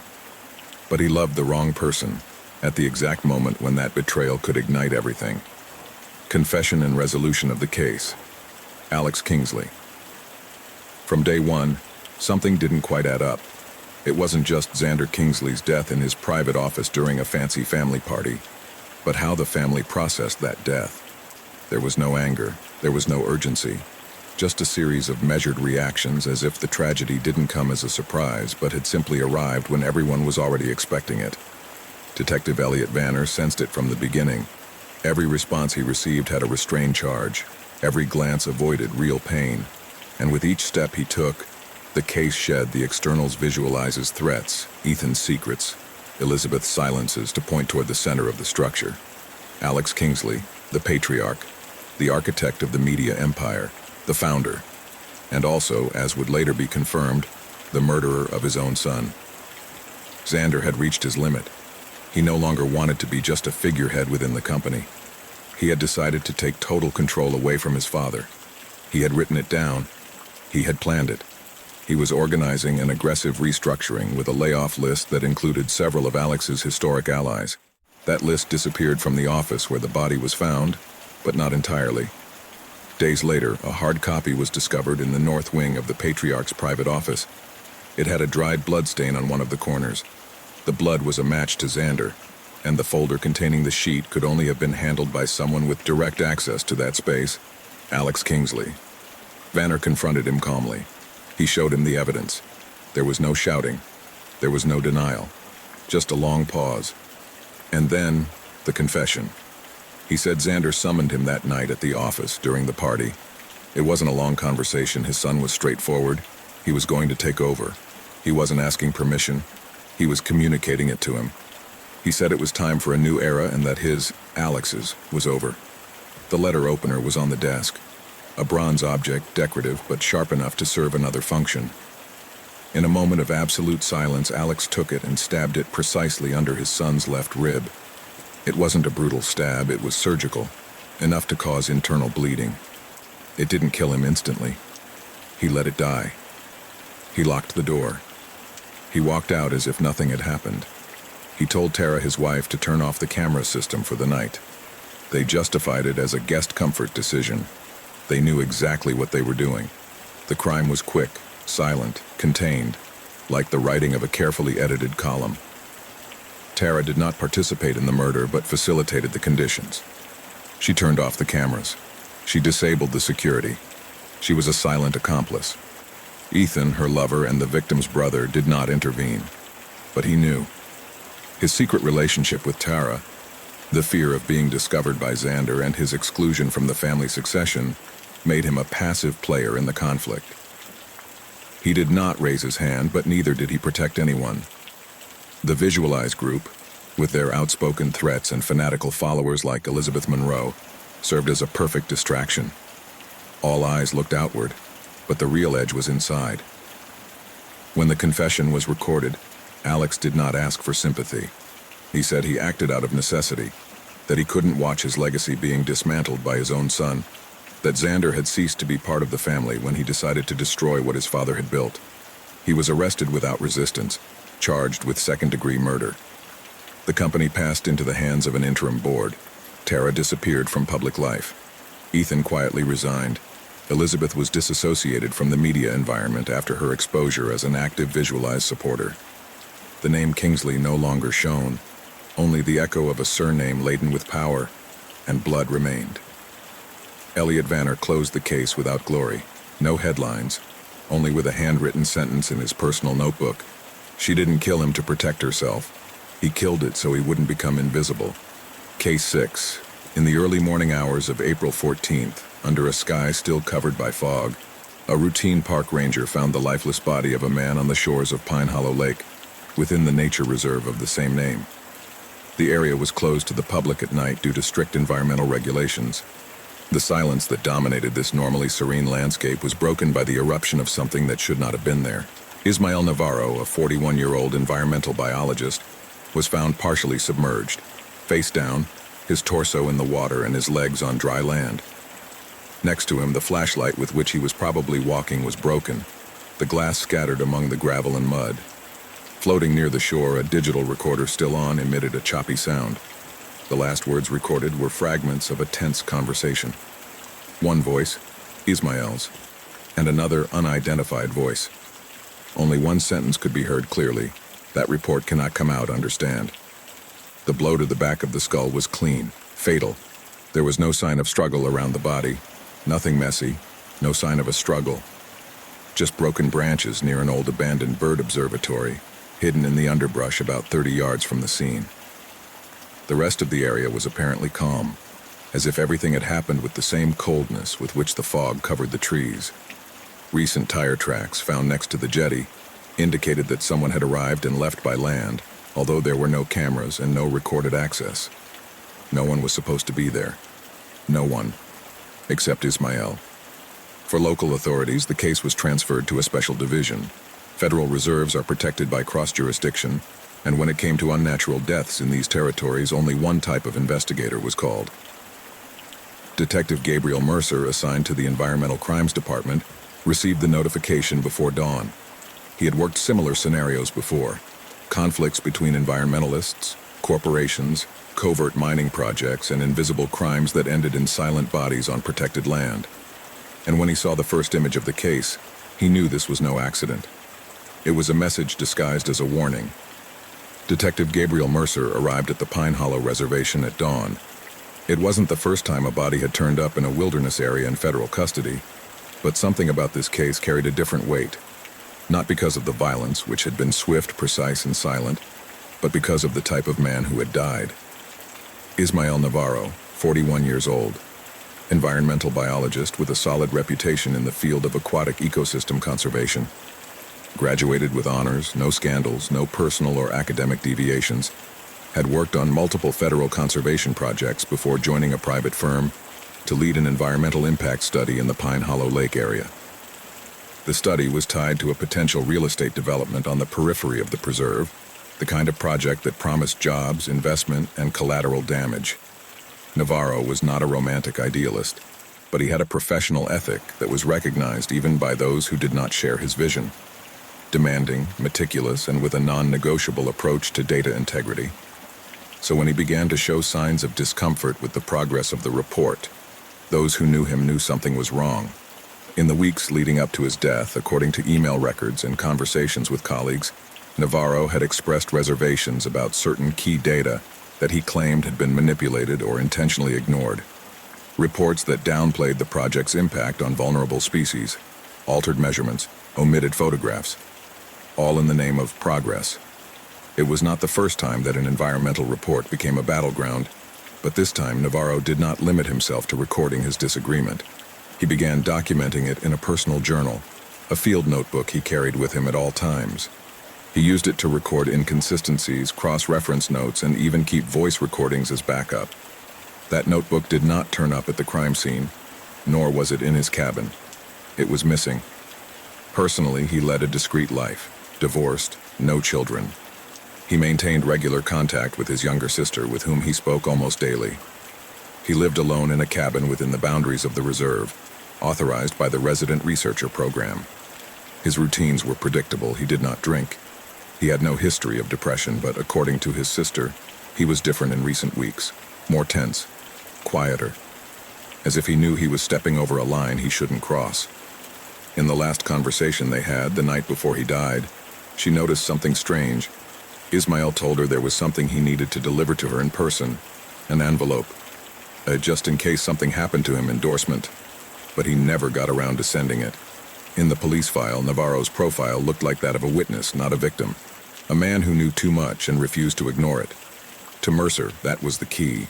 but he loved the wrong person at the exact moment when that betrayal could ignite everything. Confession and resolution of the case. Alex Kingsley. From day one, something didn't quite add up. It wasn't just Xander Kingsley's death in his private office during a fancy family party, but how the family processed that death. There was no anger, there was no urgency, just a series of measured reactions, as if the tragedy didn't come as a surprise but had simply arrived when everyone was already expecting it. Detective Elliot Vanner sensed it from the beginning. Every response he received had a restrained charge. Every glance avoided real pain. And with each step he took, the case shed the externals visualizes threats, Ethan's secrets, Elizabeth's silences to point toward the center of the structure. Alex Kingsley, the patriarch, the architect of the media empire, the founder, and also, as would later be confirmed, the murderer of his own son. Xander had reached his limit. He no longer wanted to be just a figurehead within the company. He had decided to take total control away from his father. He had written it down. He had planned it. He was organizing an aggressive restructuring with a layoff list that included several of Alex's historic allies. That list disappeared from the office where the body was found, but not entirely. Days later, a hard copy was discovered in the north wing of the patriarch's private office. It had a dried blood stain on one of the corners. The blood was a match to Xander, and the folder containing the sheet could only have been handled by someone with direct access to that space: Alex Kingsley. Vanner confronted him calmly. He showed him the evidence. There was no shouting. There was no denial. Just a long pause. And then, the confession. He said Xander summoned him that night at the office during the party. It wasn't a long conversation. His son was straightforward. He was going to take over. He wasn't asking permission. He was communicating it to him. He said it was time for a new era and that his, Alex's, was over. The letter opener was on the desk. A bronze object, decorative but sharp enough to serve another function. In a moment of absolute silence, Alex took it and stabbed it precisely under his son's left rib. It wasn't a brutal stab, it was surgical, enough to cause internal bleeding. It didn't kill him instantly. He let it die. He locked the door. He walked out as if nothing had happened. He told Tara, his wife, to turn off the camera system for the night. They justified it as a guest comfort decision. They knew exactly what they were doing. The crime was quick, silent, contained, like the writing of a carefully edited column. Tara did not participate in the murder, but facilitated the conditions. She turned off the cameras. She disabled the security. She was a silent accomplice. Ethan, her lover, and the victim's brother did not intervene. But he knew. His secret relationship with Tara, the fear of being discovered by Xander, and his exclusion from the family succession made him a passive player in the conflict. He did not raise his hand, but neither did he protect anyone. The Visualize group, with their outspoken threats and fanatical followers like Elizabeth Monroe, served as a perfect distraction. All eyes looked outward, but the real edge was inside. When the confession was recorded, Alex did not ask for sympathy. He said he acted out of necessity, that he couldn't watch his legacy being dismantled by his own son, that Xander had ceased to be part of the family when he decided to destroy what his father had built. He was arrested without resistance, charged with second-degree murder. The company passed into the hands of an interim board. Tara disappeared from public life. Ethan quietly resigned. Elizabeth was disassociated from the media environment after her exposure as an active Visualize supporter. The name Kingsley no longer shone. Only the echo of a surname laden with power, and blood remained. Elliot Vanner closed the case without glory. No headlines, only with a handwritten sentence in his personal notebook. She didn't kill him to protect herself. He killed it so he wouldn't become invisible. Case 6. In the early morning hours of April 14th, under a sky still covered by fog, a routine park ranger found the lifeless body of a man on the shores of Pine Hollow Lake, within the nature reserve of the same name. The area was closed to the public at night due to strict environmental regulations. The silence that dominated this normally serene landscape was broken by the eruption of something that should not have been there. Ismael Navarro, a 41-year-old environmental biologist, was found partially submerged, face down, his torso in the water and his legs on dry land. Next to him, the flashlight with which he was probably walking was broken, the glass scattered among the gravel and mud. Floating near the shore, a digital recorder still on emitted a choppy sound. The last words recorded were fragments of a tense conversation. One voice, Ismael's, and another unidentified voice. Only one sentence could be heard clearly. That report cannot come out, understand. The blow to the back of the skull was clean, fatal. There was no sign of struggle around the body, nothing messy, no sign of a struggle. Just broken branches near an old abandoned bird observatory, hidden in the underbrush about 30 yards from the scene. The rest of the area was apparently calm, as if everything had happened with the same coldness with which the fog covered the trees. Recent tire tracks found next to the jetty indicated that someone had arrived and left by land, although there were no cameras and no recorded access. No one was supposed to be there. No one, except Ismael. For local authorities, the case was transferred to a special division. Federal reserves are protected by cross-jurisdiction, and when it came to unnatural deaths in these territories, only one type of investigator was called. Detective Gabriel Mercer, assigned to the Environmental Crimes Department, received the notification before dawn. He had worked similar scenarios before: conflicts between environmentalists, corporations, covert mining projects, and invisible crimes that ended in silent bodies on protected land. And when he saw the first image of the case, he knew this was no accident. It was a message disguised as a warning. Detective Gabriel Mercer arrived at the Pine Hollow Reservation at dawn. It wasn't the first time a body had turned up in a wilderness area in federal custody, but something about this case carried a different weight. Not because of the violence, which had been swift, precise, and silent, but because of the type of man who had died. Ismael Navarro, 41 years old, environmental biologist with a solid reputation in the field of aquatic ecosystem conservation. Graduated with honors, no scandals, no personal or academic deviations, had worked on multiple federal conservation projects before joining a private firm to lead an environmental impact study in the Pine Hollow Lake area. The study was tied to a potential real estate development on the periphery of the preserve, the kind of project that promised jobs, investment, and collateral damage. Navarro was not a romantic idealist, but he had a professional ethic that was recognized even by those who did not share his vision. Demanding, meticulous, and with a non-negotiable approach to data integrity. So when he began to show signs of discomfort with the progress of the report, those who knew him knew something was wrong. In the weeks leading up to his death, according to email records and conversations with colleagues, Navarro had expressed reservations about certain key data that he claimed had been manipulated or intentionally ignored. Reports that downplayed the project's impact on vulnerable species, altered measurements, omitted photographs, all in the name of progress. It was not the first time that an environmental report became a battleground, but this time Navarro did not limit himself to recording his disagreement. He began documenting it in a personal journal, a field notebook he carried with him at all times. He used it to record inconsistencies, cross-reference notes, and even keep voice recordings as backup. That notebook did not turn up at the crime scene, nor was it in his cabin. It was missing. Personally, he led a discreet life. Divorced, no children. He maintained regular contact with his younger sister, with whom he spoke almost daily. He lived alone in a cabin within the boundaries of the reserve, authorized by the resident researcher program. His routines were predictable. He did not drink. He had no history of depression, but according to his sister, he was different in recent weeks, more tense, quieter, as if he knew he was stepping over a line he shouldn't cross. In the last conversation they had, the night before he died, she noticed something strange. Ismael told her there was something he needed to deliver to her in person, an envelope, a just-in-case something happened to him endorsement, but he never got around to sending it. In the police file, Navarro's profile looked like that of a witness, not a victim, a man who knew too much and refused to ignore it. To Mercer, that was the key.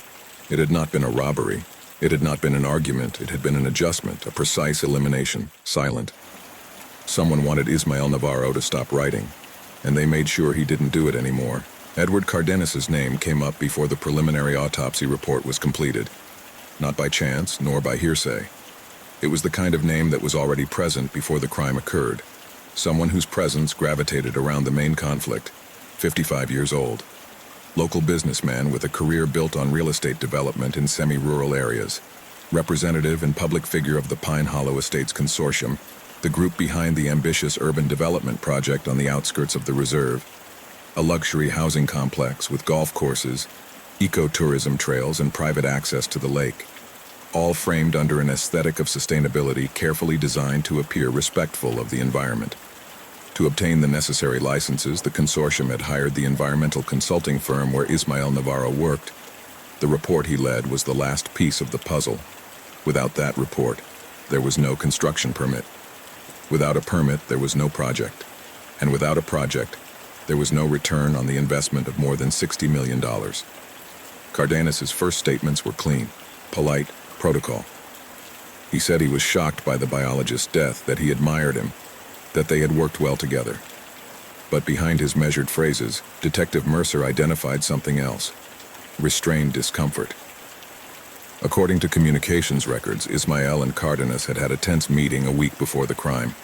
It had not been a robbery. It had not been an argument. It had been an adjustment, a precise elimination, silent. Someone wanted Ismael Navarro to stop writing, and they made sure he didn't do it anymore. Edward Cardenis's name came up before the preliminary autopsy report was completed. not by chance nor by hearsay. It was the kind of name that was already present before the crime occurred, someone whose presence gravitated around the main conflict, 55 years old. Local businessman with a career built on real estate development in semi-rural areas. Representative and public figure of the Pine Hollow Estates Consortium, the group behind the ambitious urban development project on the outskirts of the reserve, a luxury housing complex with golf courses, ecotourism trails, and private access to the lake, all framed under an aesthetic of sustainability carefully designed to appear respectful of the environment. To obtain the necessary licenses, the consortium had hired the environmental consulting firm where Ismael Navarro worked. The report he led was the last piece of the puzzle. Without that report, there was no construction permit. Without a permit, there was no project. And without a project, there was no return on the investment of more than $60 million. Cardenas' first statements were clean, polite, protocol. He said he was shocked by the biologist's death, that he admired him, that they had worked well together. But behind his measured phrases, Detective Mercer identified something else: restrained discomfort. According to communications records, Ismael and Cardenas had had a tense meeting a week before the crime.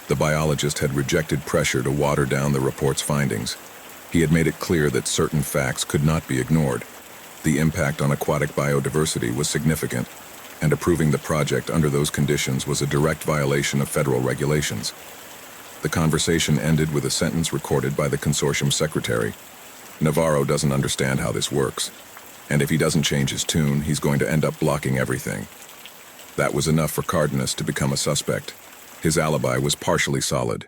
The biologist had rejected pressure to water down the report's findings. He had made it clear that certain facts could not be ignored. The impact on aquatic biodiversity was significant, and approving the project under those conditions was a direct violation of federal regulations. The conversation ended with a sentence recorded by the consortium secretary. "Navarro doesn't understand how this works, and if he doesn't change his tune, he's going to end up blocking everything." That was enough for Cardenas to become a suspect. His alibi was partially solid.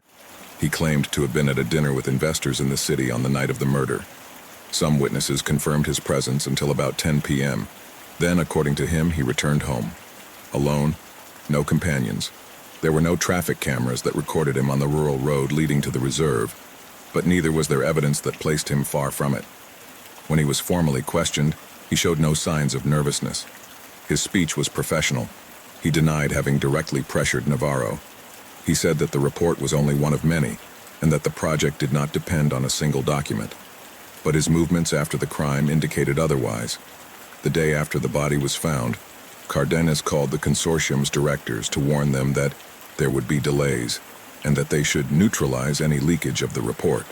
He claimed to have been at a dinner with investors in the city on the night of the murder. Some witnesses confirmed his presence until about 10 p.m. Then, according to him, he returned home. Alone, no companions. There were no traffic cameras that recorded him on the rural road leading to the reserve, but neither was there evidence that placed him far from it. When he was formally questioned, he showed no signs of nervousness. His speech was professional. He denied having directly pressured Navarro. He said that the report was only one of many, and that the project did not depend on a single document. But his movements after the crime indicated otherwise. The day after the body was found, Cardenas called the consortium's directors to warn them that there would be delays, and that they should neutralize any leakage of the report.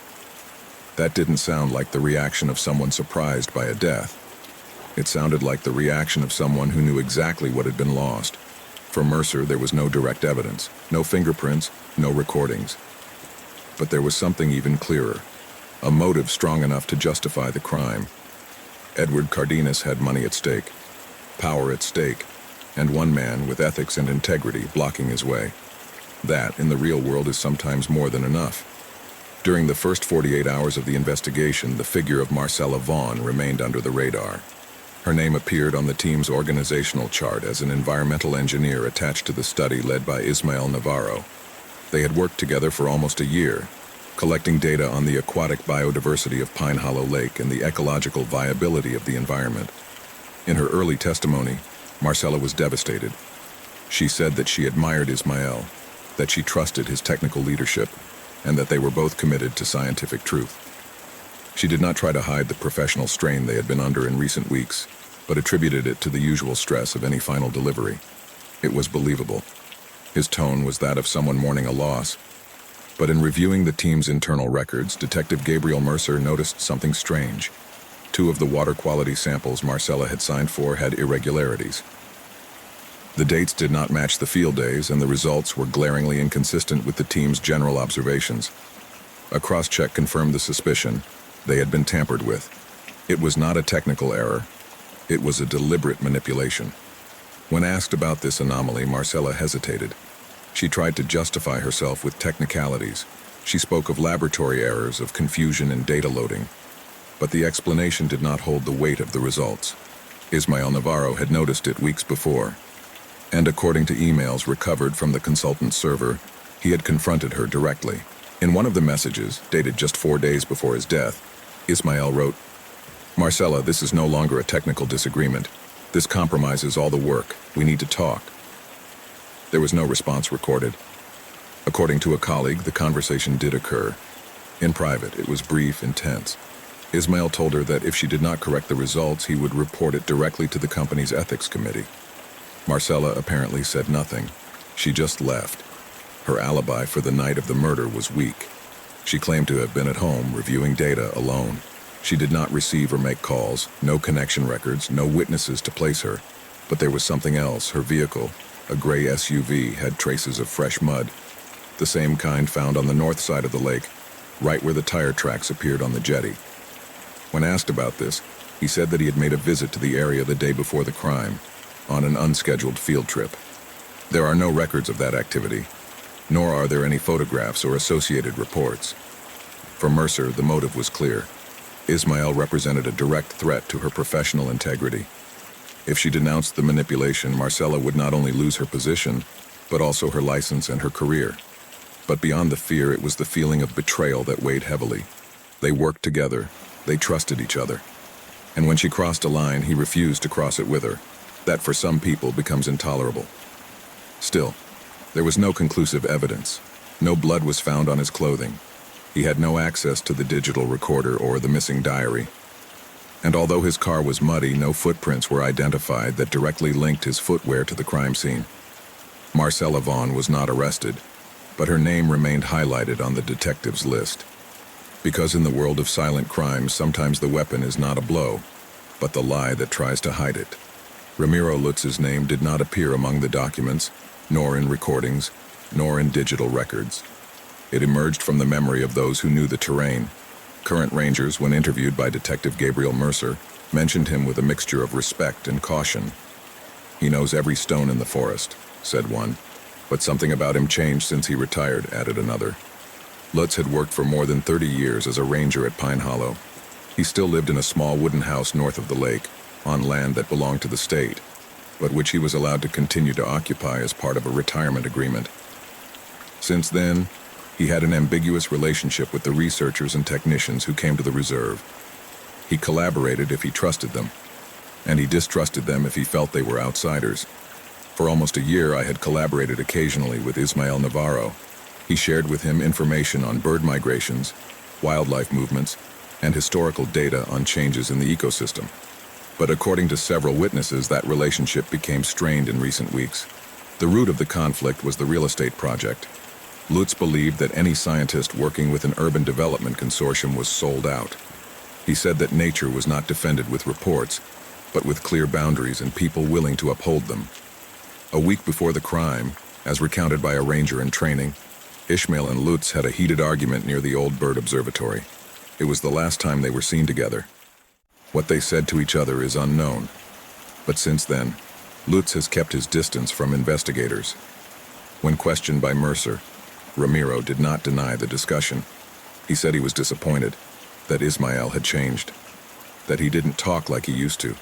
That didn't sound like the reaction of someone surprised by a death. It sounded like the reaction of someone who knew exactly what had been lost. For Mercer, there was no direct evidence, no fingerprints, no recordings. But there was something even clearer, a motive strong enough to justify the crime. Edward Cardenas had money at stake, power at stake, and one man with ethics and integrity blocking his way. That, in the real world, is sometimes more than enough. During the first 48 hours of the investigation, the figure of Marcella Vaughn remained under the radar. Her name appeared on the team's organizational chart as an environmental engineer attached to the study led by Ismael Navarro. They had worked together for almost a year, collecting data on the aquatic biodiversity of Pine Hollow Lake and the ecological viability of the environment. In her early testimony, Marcella was devastated. She said that she admired Ismael, that she trusted his technical leadership, and that they were both committed to scientific truth. She did not try to hide the professional strain they had been under in recent weeks, but attributed it to the usual stress of any final delivery. It was believable. His tone was that of someone mourning a loss. But in reviewing the team's internal records, Detective Gabriel Mercer noticed something strange. 2 of the water quality samples Marcella had signed for had irregularities. The dates did not match the field days, and the results were glaringly inconsistent with the team's general observations. A cross-check confirmed the suspicion: they had been tampered with. It was not a technical error. It was a deliberate manipulation. When asked about this anomaly, Marcella hesitated. She tried to justify herself with technicalities. She spoke of laboratory errors, of confusion in data loading. But the explanation did not hold the weight of the results. Ismael Navarro had noticed it weeks before, and according to emails recovered from the consultant's server, he had confronted her directly. In one of the messages, dated just 4 days before his death, Ismael wrote, "Marcella, this is no longer a technical disagreement. This compromises all the work. We need to talk." There was no response recorded. According to a colleague, the conversation did occur. In private, it was brief, intense. Ismael told her that if she did not correct the results, he would report it directly to the company's ethics committee. Marcella apparently said nothing. She just left. Her alibi for the night of the murder was weak. She claimed to have been at home reviewing data alone. She did not receive or make calls, no connection records, no witnesses to place her. But there was something else. Her vehicle, a gray SUV, had traces of fresh mud, the same kind found on the north side of the lake, right where the tire tracks appeared on the jetty. When asked about this, he said that he had made a visit to the area the day before the crime, on an unscheduled field trip. There are no records of that activity, nor are there any photographs or associated reports. For Mercer, the motive was clear. Ismael represented a direct threat to her professional integrity. If she denounced the manipulation, Marcella would not only lose her position, but also her license and her career. But beyond the fear, it was the feeling of betrayal that weighed heavily. They worked together. They trusted each other. And when she crossed a line, he refused to cross it with her. That, for some people, becomes intolerable. Still, there was no conclusive evidence. No blood was found on his clothing. He had no access to the digital recorder or the missing diary. And although his car was muddy, no footprints were identified that directly linked his footwear to the crime scene. Marcella Vaughn was not arrested, but her name remained highlighted on the detective's list. Because in the world of silent crimes, sometimes the weapon is not a blow, but the lie that tries to hide it. Ramiro Lutz's name did not appear among the documents, nor in recordings, nor in digital records. It emerged from the memory of those who knew the terrain. Current rangers, when interviewed by Detective Gabriel Mercer, mentioned him with a mixture of respect and caution. "He knows every stone in the forest," said one. "But something about him changed since he retired," added another. Lutz had worked for more than 30 years as a ranger at Pine Hollow. He still lived in a small wooden house north of the lake, on land that belonged to the state, but which he was allowed to continue to occupy as part of a retirement agreement. Since then, he had an ambiguous relationship with the researchers and technicians who came to the reserve. He collaborated if he trusted them, and he distrusted them if he felt they were outsiders. For almost a year, I had collaborated occasionally with Ismael Navarro. He shared with him information on bird migrations, wildlife movements, and historical data on changes in the ecosystem. But according to several witnesses, that relationship became strained in recent weeks. The root of the conflict was the real estate project. Lutz believed that any scientist working with an urban development consortium was sold out. He said that nature was not defended with reports, but with clear boundaries and people willing to uphold them. A week before the crime, as recounted by a ranger in training, Ishmael and Lutz had a heated argument near the old bird observatory. It was the last time they were seen together. What they said to each other is unknown, but since then, Lutz has kept his distance from investigators. When questioned by Mercer, Ramiro did not deny the discussion. He said he was disappointed, that Ismael had changed, that he didn't talk like he used to,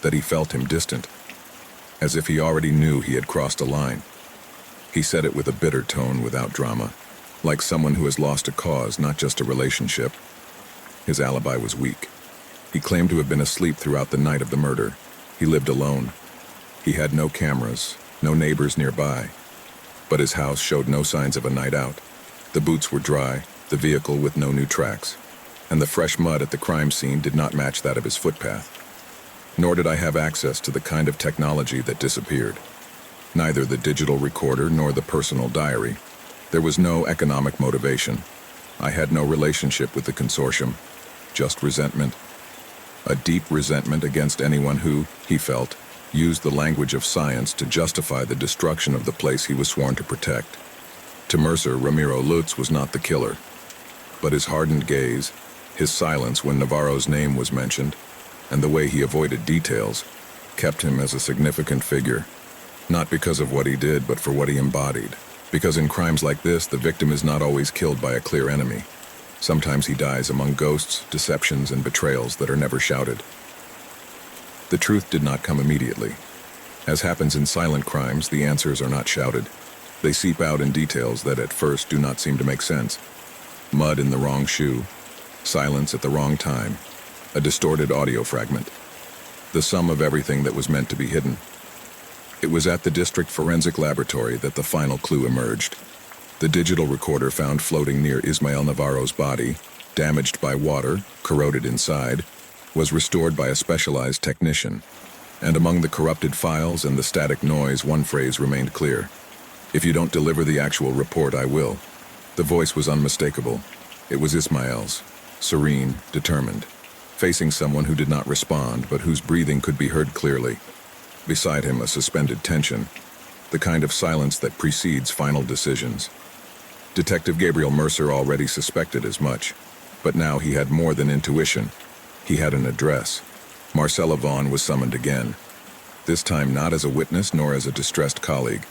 that he felt him distant, as if he already knew he had crossed a line. He said it with a bitter tone without drama, like someone who has lost a cause, not just a relationship. His alibi was weak. He claimed to have been asleep throughout the night of the murder. He lived alone. He had no cameras, no neighbors nearby. But his house showed no signs of a night out. The boots were dry, the vehicle with no new tracks, and the fresh mud at the crime scene did not match that of his footpath. Nor did I have access to the kind of technology that disappeared. Neither the digital recorder nor the personal diary. There was no economic motivation. I had no relationship with the consortium, just resentment. A deep resentment against anyone who, he felt, used the language of science to justify the destruction of the place he was sworn to protect. To Mercer, Ramiro Lutz was not the killer, but his hardened gaze, his silence when Navarro's name was mentioned, and the way he avoided details, kept him as a significant figure. Not because of what he did, but for what he embodied. Because in crimes like this, the victim is not always killed by a clear enemy. Sometimes he dies among ghosts, deceptions, and betrayals that are never shouted. The truth did not come immediately. As happens in silent crimes, the answers are not shouted. They seep out in details that at first do not seem to make sense. Mud in the wrong shoe, silence at the wrong time, a distorted audio fragment. The sum of everything that was meant to be hidden. It was at the district forensic laboratory that the final clue emerged. The digital recorder found floating near Ismael Navarro's body, damaged by water, corroded inside, was restored by a specialized technician. And among the corrupted files and the static noise, one phrase remained clear. "If you don't deliver the actual report, I will." The voice was unmistakable. It was Ismael's, serene, determined, facing someone who did not respond but whose breathing could be heard clearly. Beside him, a suspended tension, the kind of silence that precedes final decisions. Detective Gabriel Mercer already suspected as much, but now he had more than intuition. He had an address. Marcella Vaughn was summoned again, this time not as a witness nor as a distressed colleague,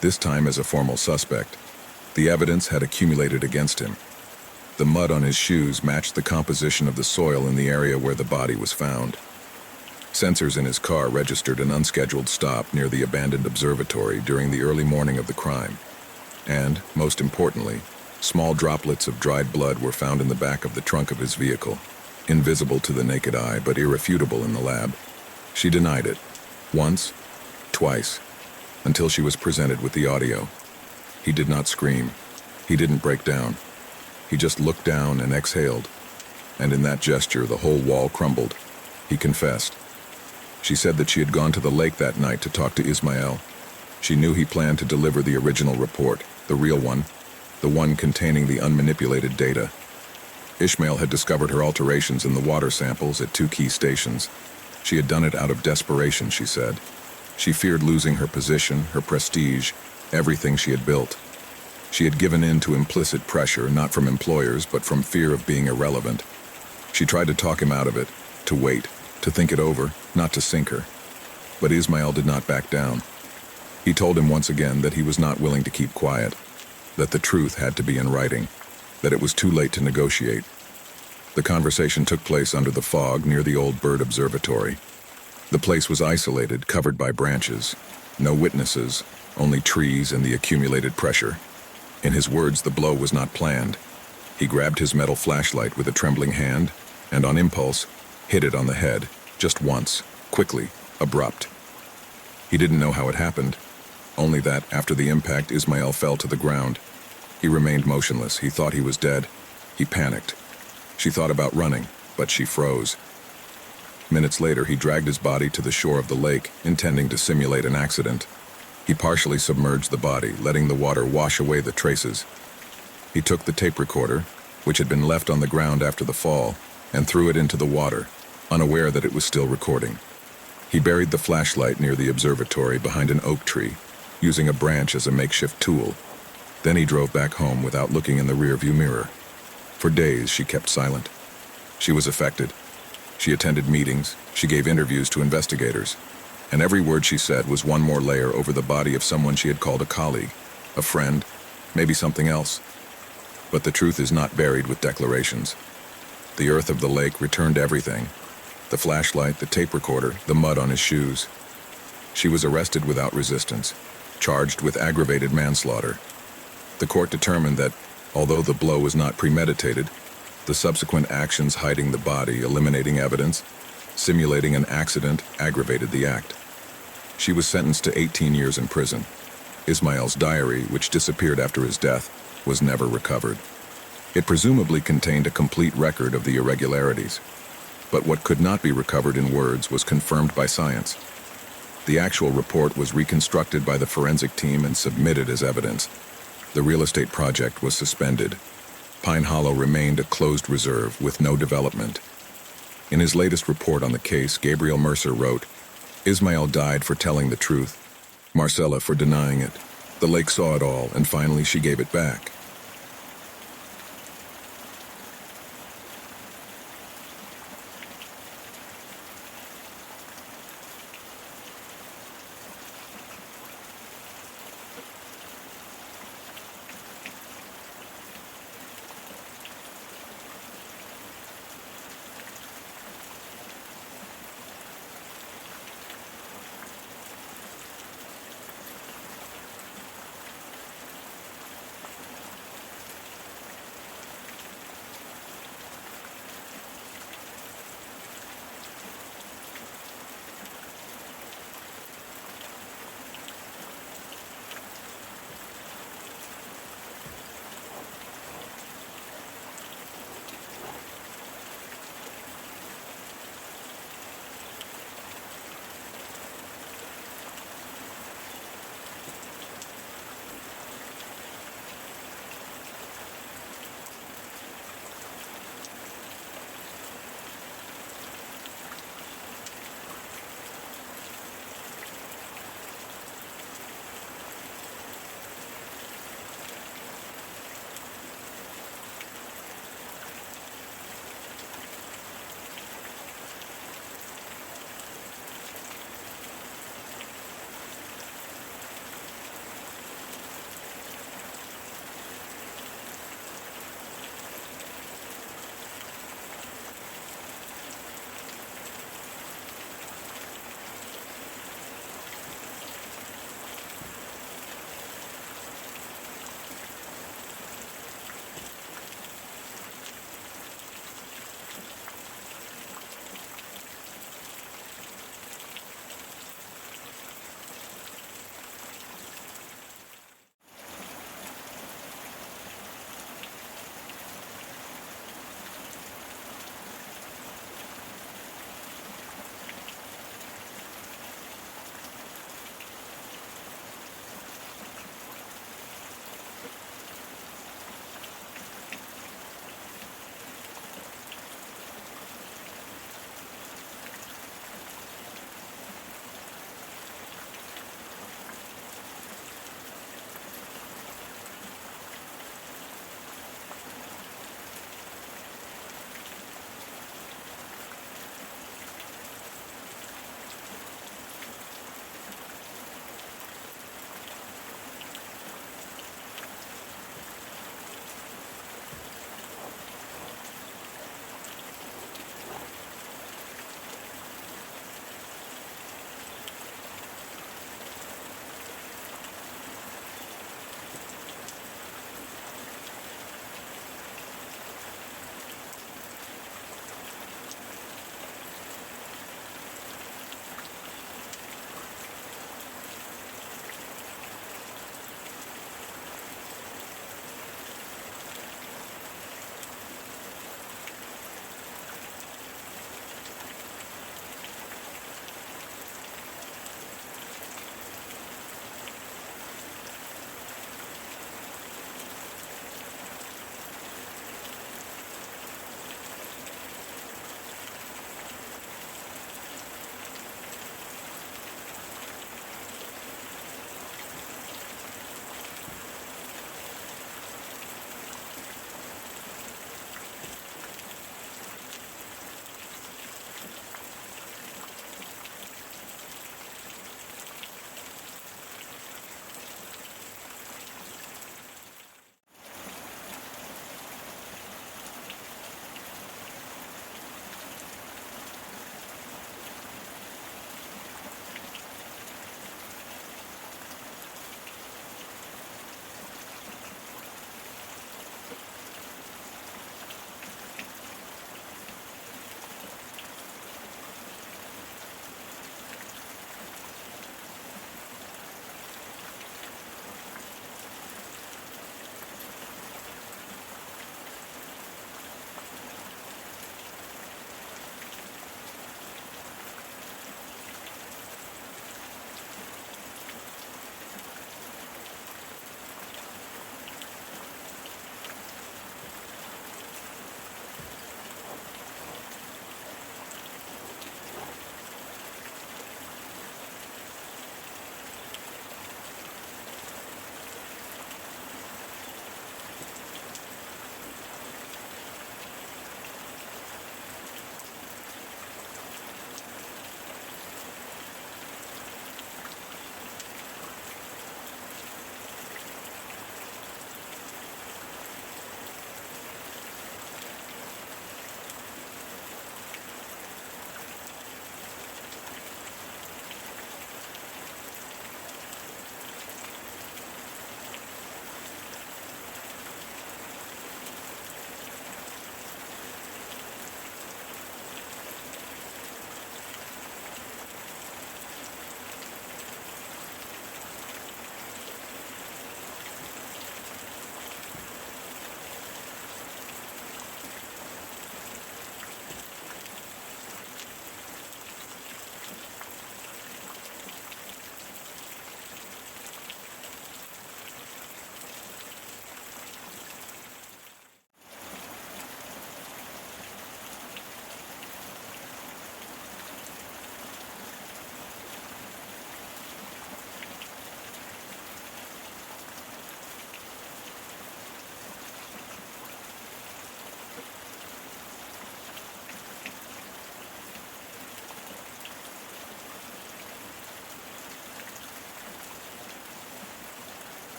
this time as a formal suspect. The evidence had accumulated against him. The mud on his shoes matched the composition of the soil in the area where the body was found. Sensors in his car registered an unscheduled stop near the abandoned observatory during the early morning of the crime. And, most importantly, small droplets of dried blood were found in the back of the trunk of his vehicle, invisible to the naked eye but irrefutable in the lab. She denied it, once, twice, until she was presented with the audio. He did not scream. He didn't break down. He just looked down and exhaled, and in that gesture the whole wall crumbled. He confessed. She said that she had gone to the lake that night to talk to Ismael. She knew he planned to deliver the original report, the real one, the one containing the unmanipulated data. Ishmael had discovered her alterations in the water samples at 2 key stations. She had done it out of desperation, she said. She feared losing her position, her prestige, everything she had built. She had given in to implicit pressure, not from employers, but from fear of being irrelevant. She tried to talk him out of it, to wait, to think it over, not to sink her. But Ismael did not back down. He told him once again that he was not willing to keep quiet, that the truth had to be in writing, that it was too late to negotiate. The conversation took place under the fog near the old bird observatory. The place was isolated, covered by branches. No witnesses, only trees and the accumulated pressure. In his words, the blow was not planned. He grabbed his metal flashlight with a trembling hand, and on impulse, hit it on the head, just once, quickly, abrupt. He didn't know how it happened, only that, after the impact, Ismael fell to the ground. He remained motionless. He thought he was dead. He panicked. She thought about running, but she froze. Minutes later, he dragged his body to the shore of the lake, intending to simulate an accident. He partially submerged the body, letting the water wash away the traces. He took the tape recorder, which had been left on the ground after the fall, and threw it into the water, unaware that it was still recording. He buried the flashlight near the observatory behind an oak tree, using a branch as a makeshift tool. Then he drove back home without looking in the rearview mirror. For days, she kept silent. She was affected. She attended meetings, she gave interviews to investigators, and every word she said was one more layer over the body of someone she had called a colleague, a friend, maybe something else. But the truth is not buried with declarations. The earth of the lake returned everything: the flashlight, the tape recorder, the mud on his shoes. She was arrested without resistance, charged with aggravated manslaughter. The court determined that, although the blow was not premeditated, the subsequent actions hiding the body, eliminating evidence, simulating an accident, aggravated the act. She was sentenced to 18 years in prison. Ismael's diary, which disappeared after his death, was never recovered. It presumably contained a complete record of the irregularities. But what could not be recovered in words was confirmed by science. The actual report was reconstructed by the forensic team and submitted as evidence. The real estate project was suspended. Pine Hollow remained a closed reserve with no development. In his latest report on the case, Gabriel Mercer wrote, "Ismael died for telling the truth, Marcella for denying it. The lake saw it all, and finally she gave it back.